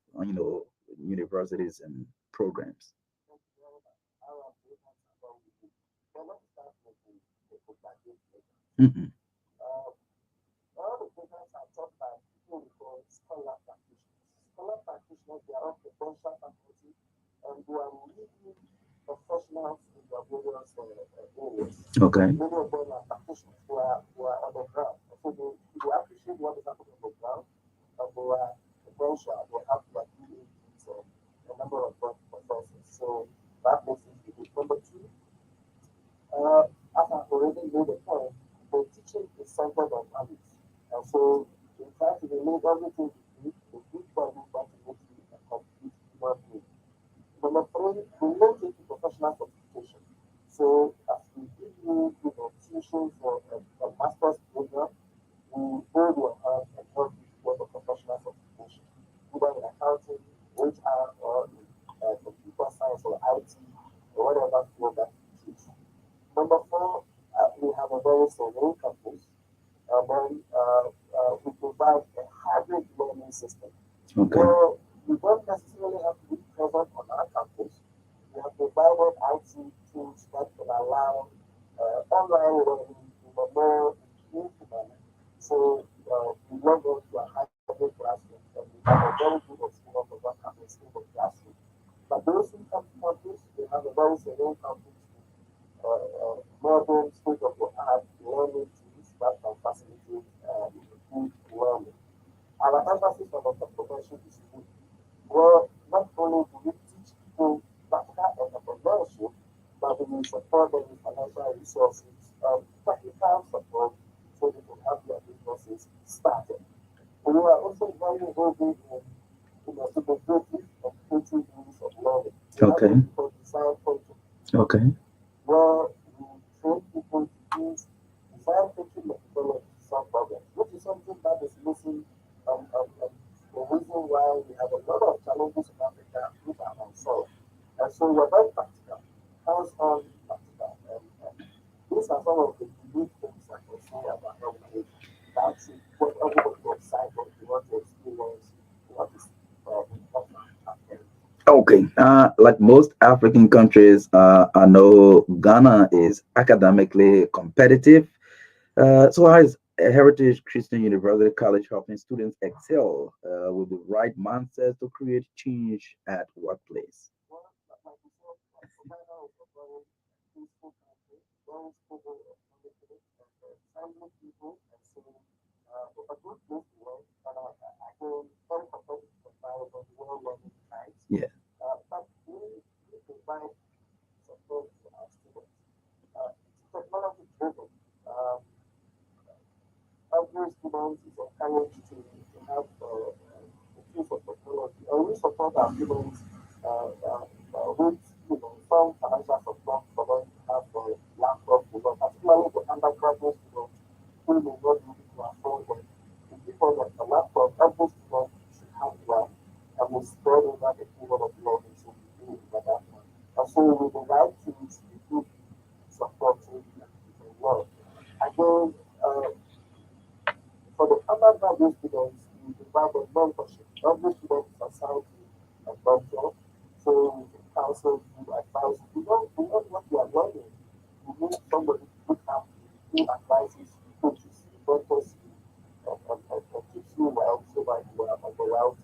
universities and programs. Thank you very much. Our programs are very unique. So let's start with the postgraduate program. Hmm. Uh, all the programs are taught by people we call scholar practitioners. Scholar practitioners, they are of the credential faculty and they are leading professionals in their various areas. Okay. Many of them are practitioners who are on the ground. So they appreciate what is happening on the ground and they are credential. They have their PhDs and a number of professors. So that makes it unique. Number two, as I've already made a point, the teaching is centered on values. And so we try to relate everything we do with good values that make you a complete human being. Number three, we link it to professional certification. So as we give you, tuition for a master's program, we hold your hand and help you to get a professional certification, either in accounting, HR, or in computer science or IT, or whatever field that you choose. Number four, we have a very serene campus. Then we provide a hybrid learning system Okay. where you don't necessarily have to be present on our campus. We have provided IT tools that can allow online learning in a more intuitive manner. So we log on to a hybrid classroom and we have a very good experience of what happens in the classroom. But those who come to campus, we have a very serene campus modern state-of-the-art learning tools that can facilitate good learning. Our emphasis on entrepreneurship is key, where not only do we teach people practical entrepreneurship, but we will support them with financial resources and technical support so they can have their businesses started. We are also very involved in innovative and creative ways of learning. We have Okay. what we call design thinking Okay. where we train people to use design thinking methodology to solve problems, which is something that is missing the reason why we have a lot of challenges in Africa which are unsolved. And so we're very practical, hands-on practical. And these are some of the unique things I can say about heritage that should get everybody excited to want to experience what is in offer at heritage. Okay. Like most African countries, I know Ghana is academically competitive. So how is Heritage Christian University College helping students excel with the right mindset to create change at workplace? Well, like you said, Ghana is a very peaceful country, very stable economically, and friendly people, and so it's a good place to work. And again, very competitive environment, well learning times. Yeah. But we provide support to our students. It's technology driven. Um, every student is encouraged to have the use of technology. And we support our students with some financial support for them to have laptops, particularly the undergraduate students who may not be able to afford them. We give them a laptop. Every student should have one, and we spread over the period of learning, so we do it over that one. And so with the right tools, we do support you and you can work. Again, for the undergraduate students, we provide a mentorship. Every student is assigned to a mentor, so we can counsel you, advise you. We know what you are learning. You need somebody to look after you, who advises you, coaches you, mentors you, and keeps you well so that you are on the route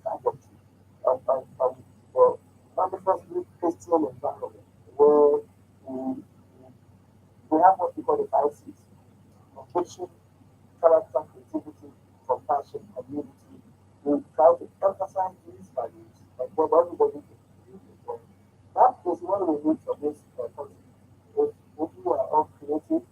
trajectory. And manifestly Christian environment where we, we have what we call the five C's: conviction, character, creativity, compassion, community. We try to emphasize these values and for everybody to feel it. Well. That is what we need from this country. If you are all creative,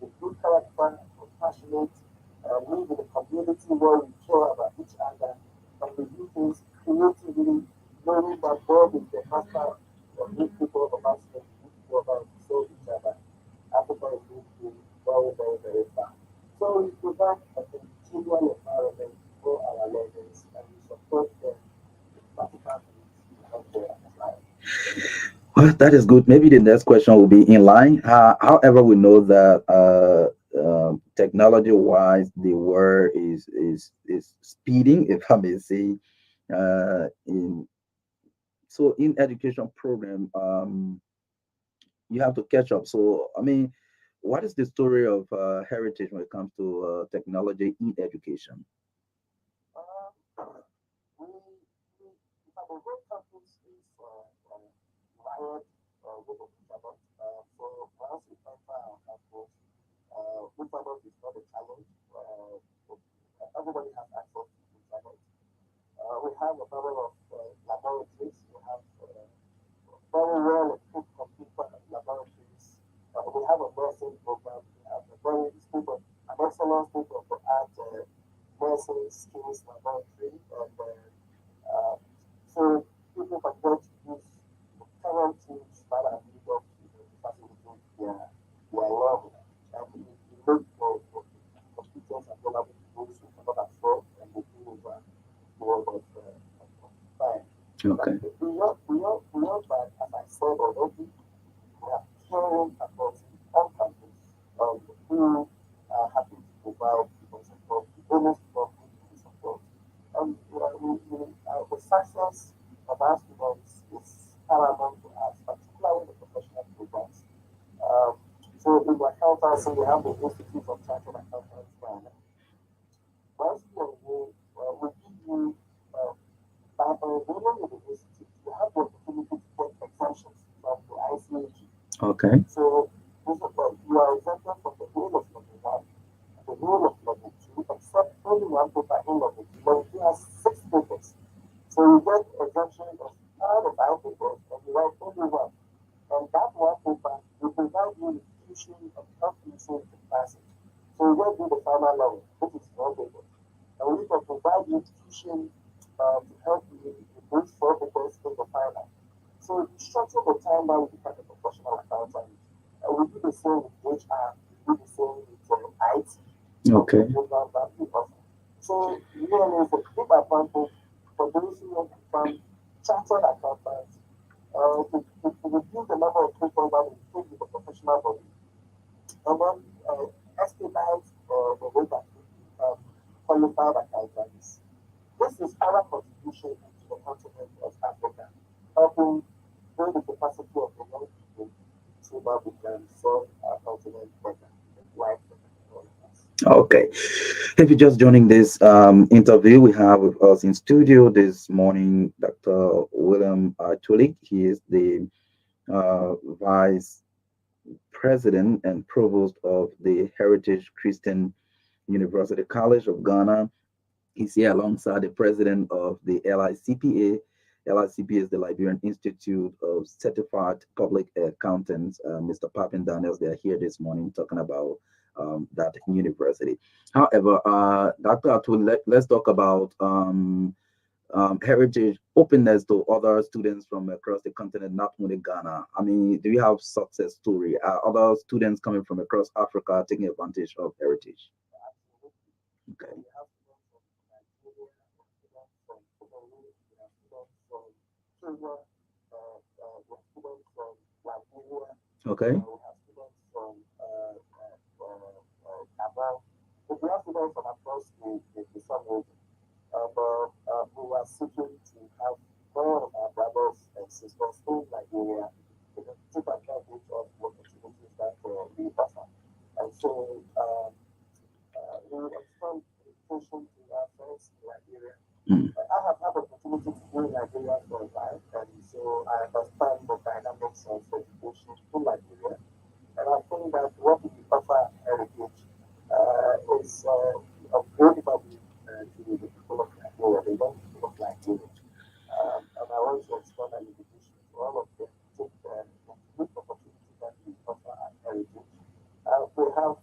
with good character, compassionate, live in a community where we care about each other and we do things creatively, knowing that God is the master of good people of us and good people of us to serve each other. Africa is going to be very, very, very far. So we provide a continual environment for our learners and we support them with practical things to help their life. Well, that is good. Maybe the next question will be in line. However, we know that technology-wise, the world is speeding, if I may say. In so in education program, you have to catch up. So I mean, what is the story of heritage when it comes to technology in education? We have a whole campus is wired with the internet. So once you enter our campus, internet is not a challenge. Everybody has access to internet. We have a number of laboratories. We have very well equipped computer laboratories. We have a nursing program. We have a very an excellent state of the art nursing skills laboratory. And so people can get to use the current tools that are needed to facilitate their learning. And we make the computers available to those who cannot afford and they do over the world of time. Okay. But beyond that, as I said already, we have caring about on campus who are happy to provide people support, almost from support. The success of our students is paramount to us, particularly the professional programs. Um, so in the accountants, we have the Institute of Chartered Accountants. Once you enroll, we give you by enrolling in the institute, you have the opportunity to get exemptions from the ICAG. Okay. So you are exempted from the rule of level one, the rule of level two, except only one paper in level two. Level two has 6 papers. So you get exemption of all the 5 papers and you write only one. And that one paper will provide you with tuition and help you so to pass it. So you just do the final level, which is 4 papers. And we can provide you tuition to help you with those 4 papers in the final. So you structure the time that we become a professional accountant. We do the same with HR, we do the same with IT. Okay. Program that we offer. So really is a big advantage for those who want to become chartered accountants to reduce the number of people that we take with the professional body and then expedite the way that we become qualified accountants. This is our contribution to the continent of Africa, helping build the capacity of the young people so that we can serve our continent better, make life better for all of us. Okay. If you're just joining this interview, we have with us in studio this morning Dr. William Tulik. He is the Vice President and Provost of the Heritage Christian University College of Ghana. He's here alongside the president of the LICPA. LICPA is the Liberian Institute of Certified Public Accountants. Mr. Papin Daniels, they are here this morning talking about that university. However, Dr. Atul, let's talk about heritage openness to other students from across the continent, not only Ghana. I mean, do you have success story? Are other students coming from across Africa taking advantage of heritage? Okay. Okay. We have students from across the suburbs, who are seeking to have more of our brothers and sisters in Nigeria to take advantage of the opportunities that we offer. And so we will extend invitation to our friends in Nigeria. I have had the opportunity to go in Nigeria for a while, and so I understand the dynamics of education in Nigeria. And I think that what we offer heritage is of great value to the people of Nigeria, the young people of Nigeria. And I want to extend an invitation to all of them to take the unique opportunity that we offer at heritage. We have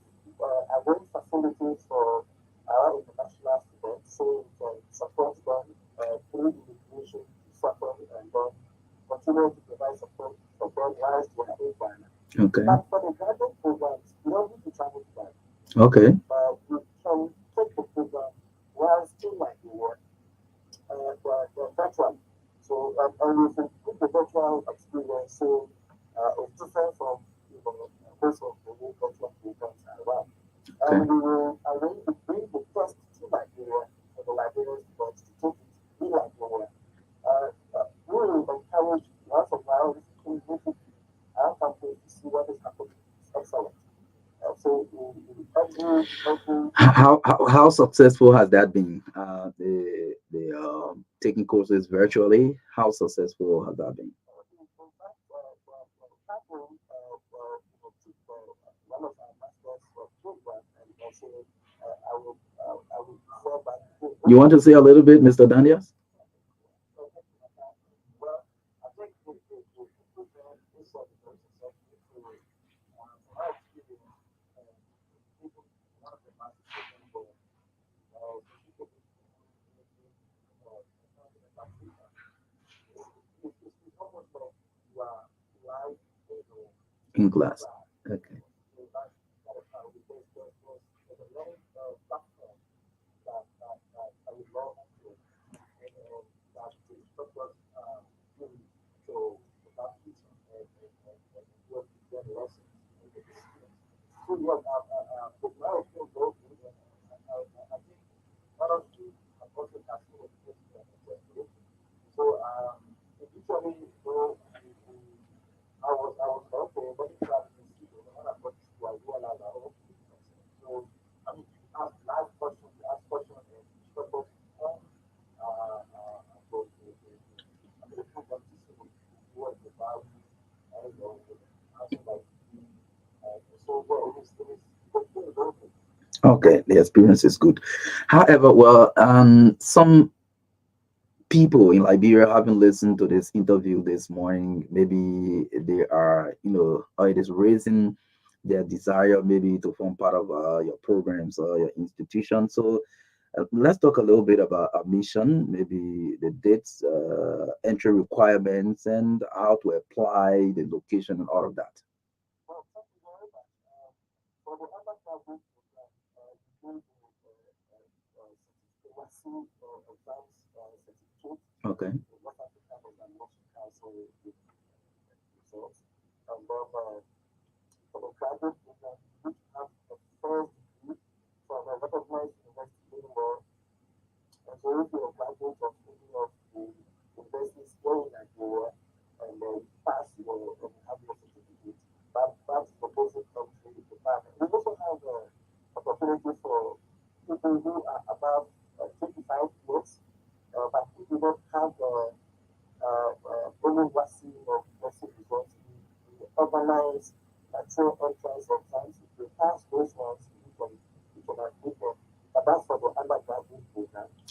arranged facilities for our international students so we can support them through immigration support and then continue to provide support for them whilst they are in Ghana. Okay. But for the graduate programs, we don't need to travel to Ghana. Okay. We so it's different from most of the new cultural programs around. And we will arrange to bring the test to Nigeria for the Liberian students to take it in Nigeria. We will encourage once in a while to visit our country to see what is happening. It's excellent. So how successful has that been? The taking courses virtually. How successful has that been? You want to say a little bit, Mr. Daniels? In class. Okay. Okay, the experience is good. However, well, some people in Liberia haven't listened to this interview this morning. Maybe they are, or it is raising their desire maybe to form part of your programs or your institution. So let's talk a little bit about admission, maybe the dates, entry requirements, and how to apply, the location, and all of that. Okay.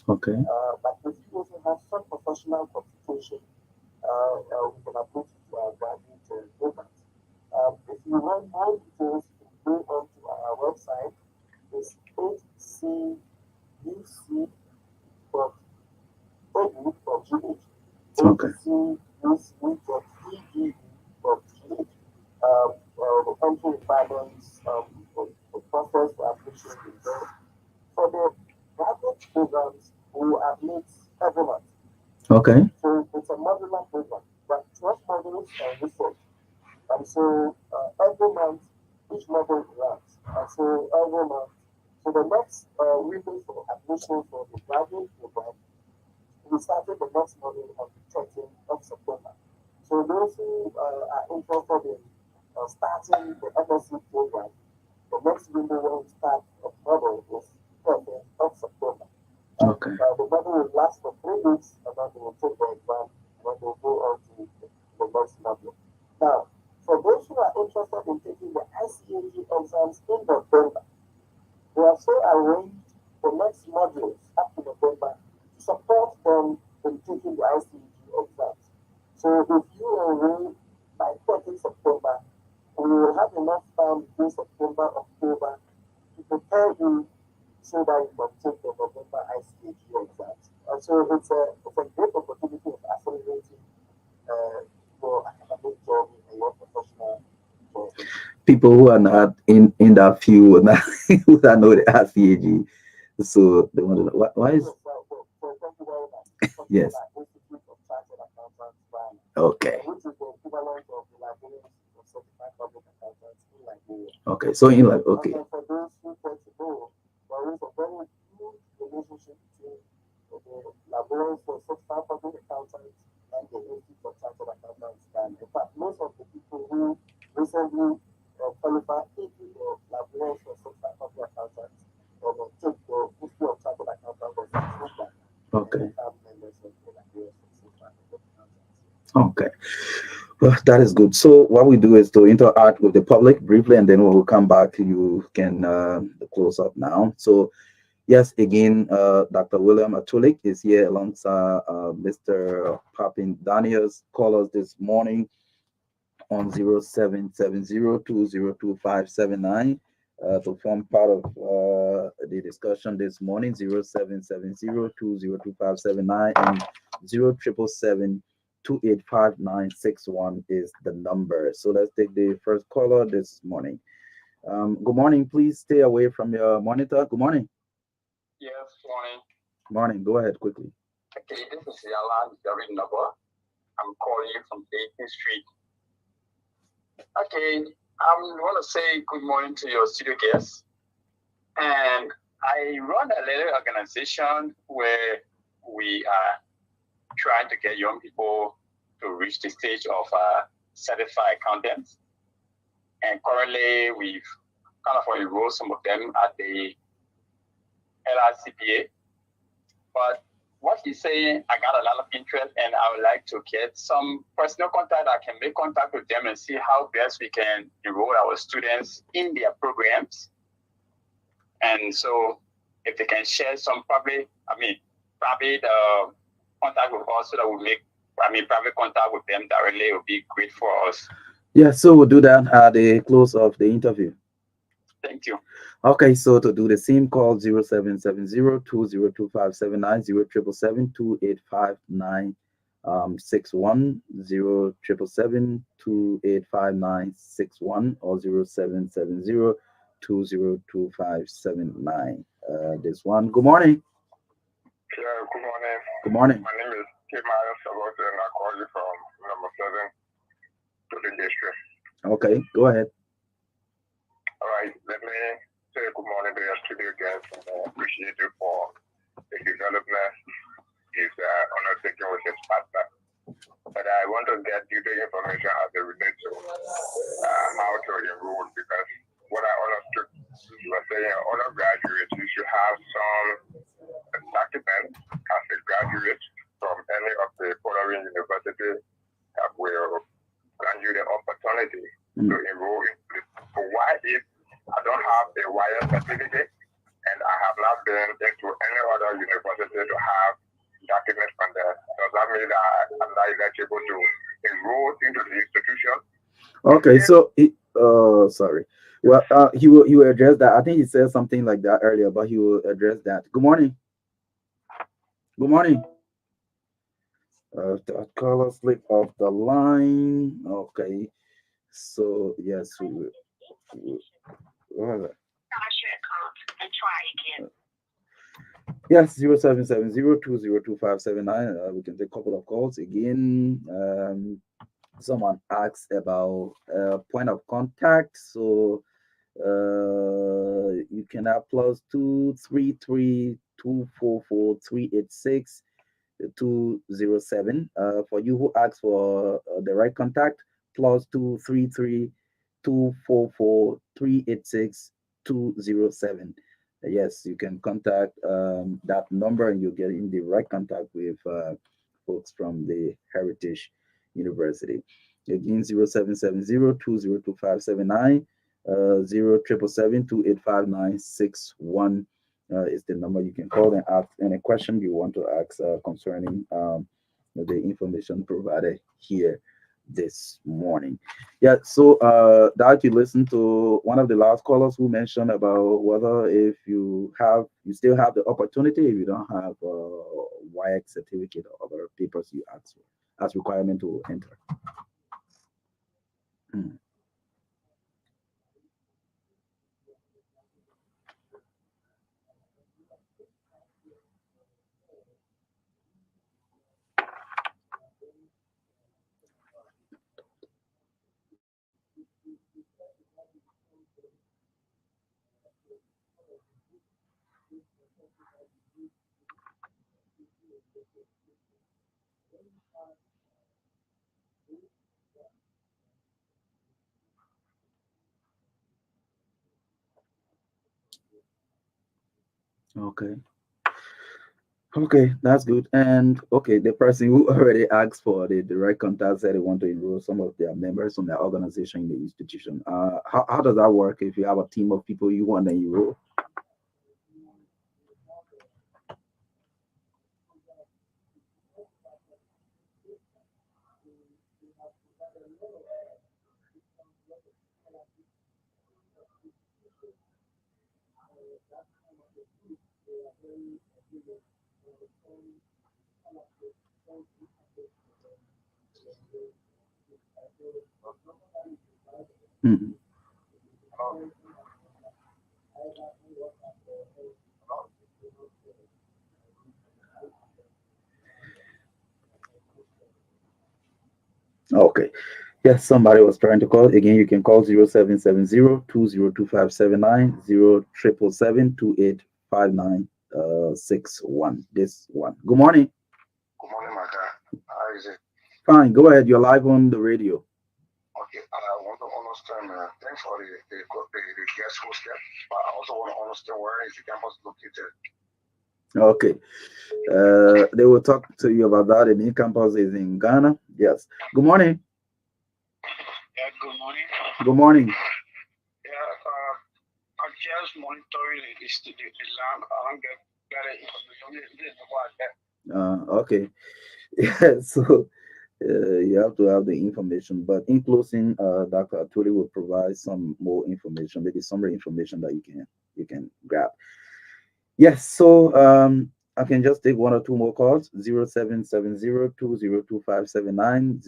Okay. Okay. Okay. Okay. People who are not in that field who don't know the RCAG, so they want to know why is yes. Okay. Which is the equivalent of the Liberians of certified public accountants in Liberia. Okay, so in like okay. And for those who tend to know, there is a very huge relationship between the Liberians for certified public accountants and the Institute of Chartered Accountants. And in fact, most of the people who recently qualified into the Liberians for certified public accountants took the Institute of Chartered Accountants or something. Okay. Members of the Liberians for certified public accountants. Okay. Well, that is good. So what we do is to interact with the public briefly, and then we'll come back. You can close up now. So yes, again, Dr. William Atulik is here alongside Mr. Papin Daniels. Call us this morning on 0770202579 to form part of the discussion this morning. 0770202579 and 0777285961 is the number. So let's take the first caller this morning. Good morning. Please stay away from your monitor. Good morning. Yes, morning. Morning. Go ahead quickly. Okay, this is Yala David Naba. I'm calling you from 18th Street. Okay, I want to say good morning to your studio guests. And I run a little organization where we are trying to get young people to reach the stage of certified accountants. And currently, we've kind of enrolled some of them at the LRCPA. But what he's saying, I got a lot of interest, and I would like to get some personal contact. I can make contact with them and see how best we can enroll our students in their programs. And so if they can share some private contact with us so that we make, private contact with them directly would be great for us. Yeah, so we'll do that at the close of the interview. Thank you. Okay, so to do the same, call 0770202579 0777285961 0777285961 or 0770202579. This one. Good morning. Yeah, good morning. Good morning. My name is Kimaya Sabot, and I call you from number 7 to the district. Okay, go ahead. All right, let me say good morning to your studio guests, and I appreciate you for the development. It's honor taking with his partner. But I want to get you the information as it relates to how to enroll, because what I understood, you were saying other graduates, you should have some document as a graduate from any of the following universities that will grant you the opportunity to enroll in this. So why if I don't have a wire certificate and I have not been into any other university to have documents from there, does that mean that I'm not eligible to enroll into the institution? Okay, so sorry. Well, he will address that. I think he said something like that earlier, but he will address that. Good morning. Good morning. The caller slip off the line. Okay, so yes, we will. And try again. Yes, 0770202579. We can take a couple of calls again. Someone asked about point of contact, so you can have +233244386 207. For you who asked for the right contact, +233244386 207. Yes, you can contact that number and you'll get in the right contact with folks from the Heritage University. Again, 0770202579 0777285961 is the number you can call and ask any question you want to ask concerning the information provided here this morning. Yeah, so that you listen to one of the last callers who mentioned about whether if you still have the opportunity if you don't have YX certificate or other papers you ask for as requirement to enter. Okay. Okay, that's good. And okay, the person who already asked for the direct contact said they want to enroll some of their members from their organization in the institution. How does that work if you have a team of people you want to enroll? Mhm. Okay. Yes, somebody was trying to call. Again, you can call 0770 0 This one. Good morning. Good morning, Marka. How is it? Fine. Go ahead. You're live on the radio. Okay, I want to understand. Thanks for the guest hosted, but I also want to understand where is the campus located. Okay. They will talk to you about that. The new campus is in Ghana. Yes. Good morning. Yeah, good morning. Good morning. Yeah, I'm just monitoring the land. I don't get better information. Okay. Yeah. So you have to have the information. But in closing, Dr. Atuli will provide some more information, maybe summary information that you can grab. Yes, so I can just take one or two more calls. 0770-202579,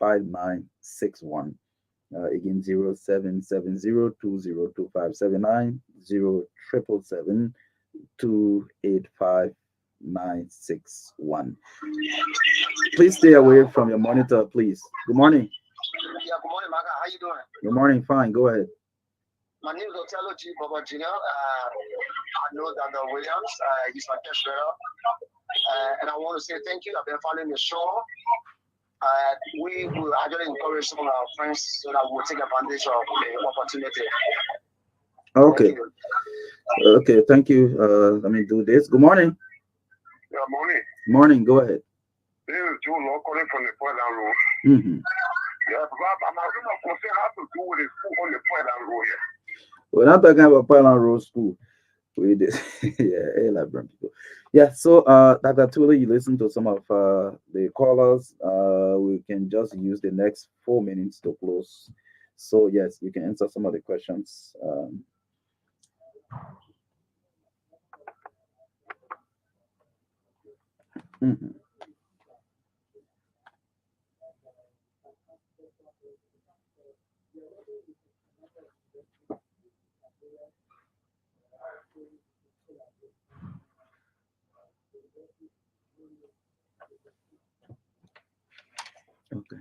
077285961. Again, 0770-202579, 077285961. Please stay away from your monitor, please. Good morning. Yeah, good morning, Marka. How you doing? Good morning. Fine. Go ahead. My name is Otelo G. Bobo Jr. I know that Williams, he's my best friend. And I want to say thank you. I've been following the show. We will actually encourage some of our friends so that we'll take advantage of the opportunity. Okay. Okay, thank you. Let me do this. Good morning. Yeah, morning. Morning. Go ahead. This is Joe Law calling from the Portland Road. Mm-hmm. Yeah, I'm asking a question how to do with the school on the Portland Road here. We're not talking about Portland Road School. We did, yeah, like people. Yeah, so Dr. Tula, you listen to some of the callers. We can just use the next 4 minutes to close. So yes, you can answer some of the questions. Mhm. Okay.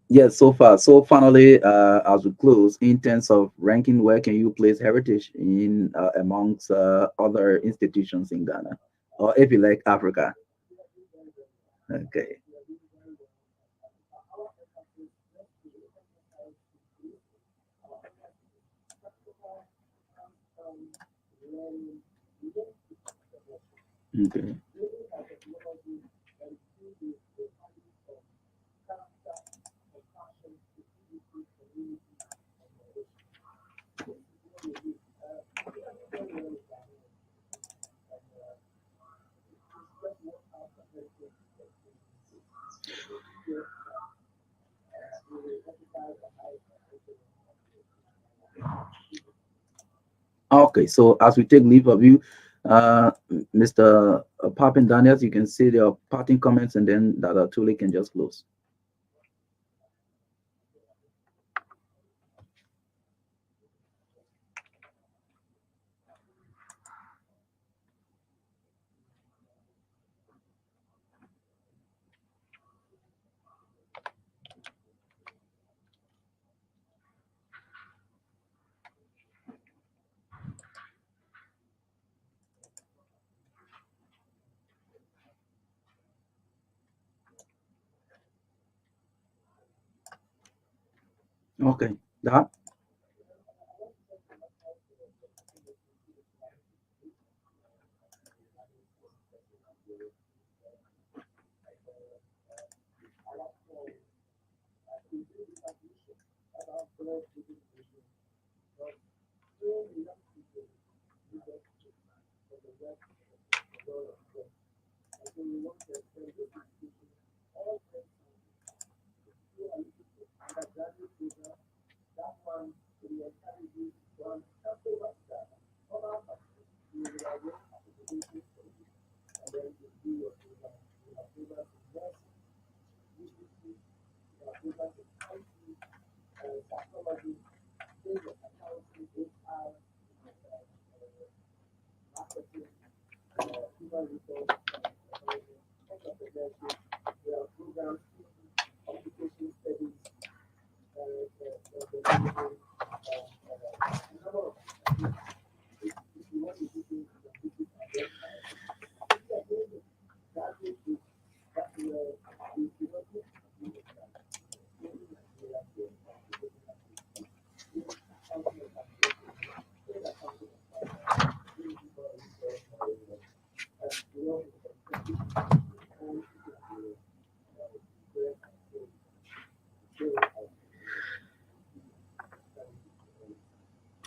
Yes, so far. So finally, as we close, in terms of ranking, where can you place heritage in amongst other institutions in Ghana, or if you like Africa? Okay. Okay. Okay, so as we take leave of you, Mr. Papin Daniels, you can say your parting comments, and then Dada Tuli can just close. Okay, that.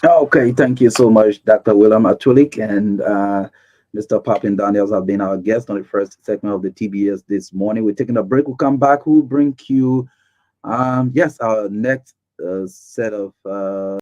Okay, thank you so much, Dr. William Atulik and Mr. Papin Daniels have been our guests on the first segment of the TBS this morning. We're taking a break. We'll come back. We'll bring you, yes, our next set of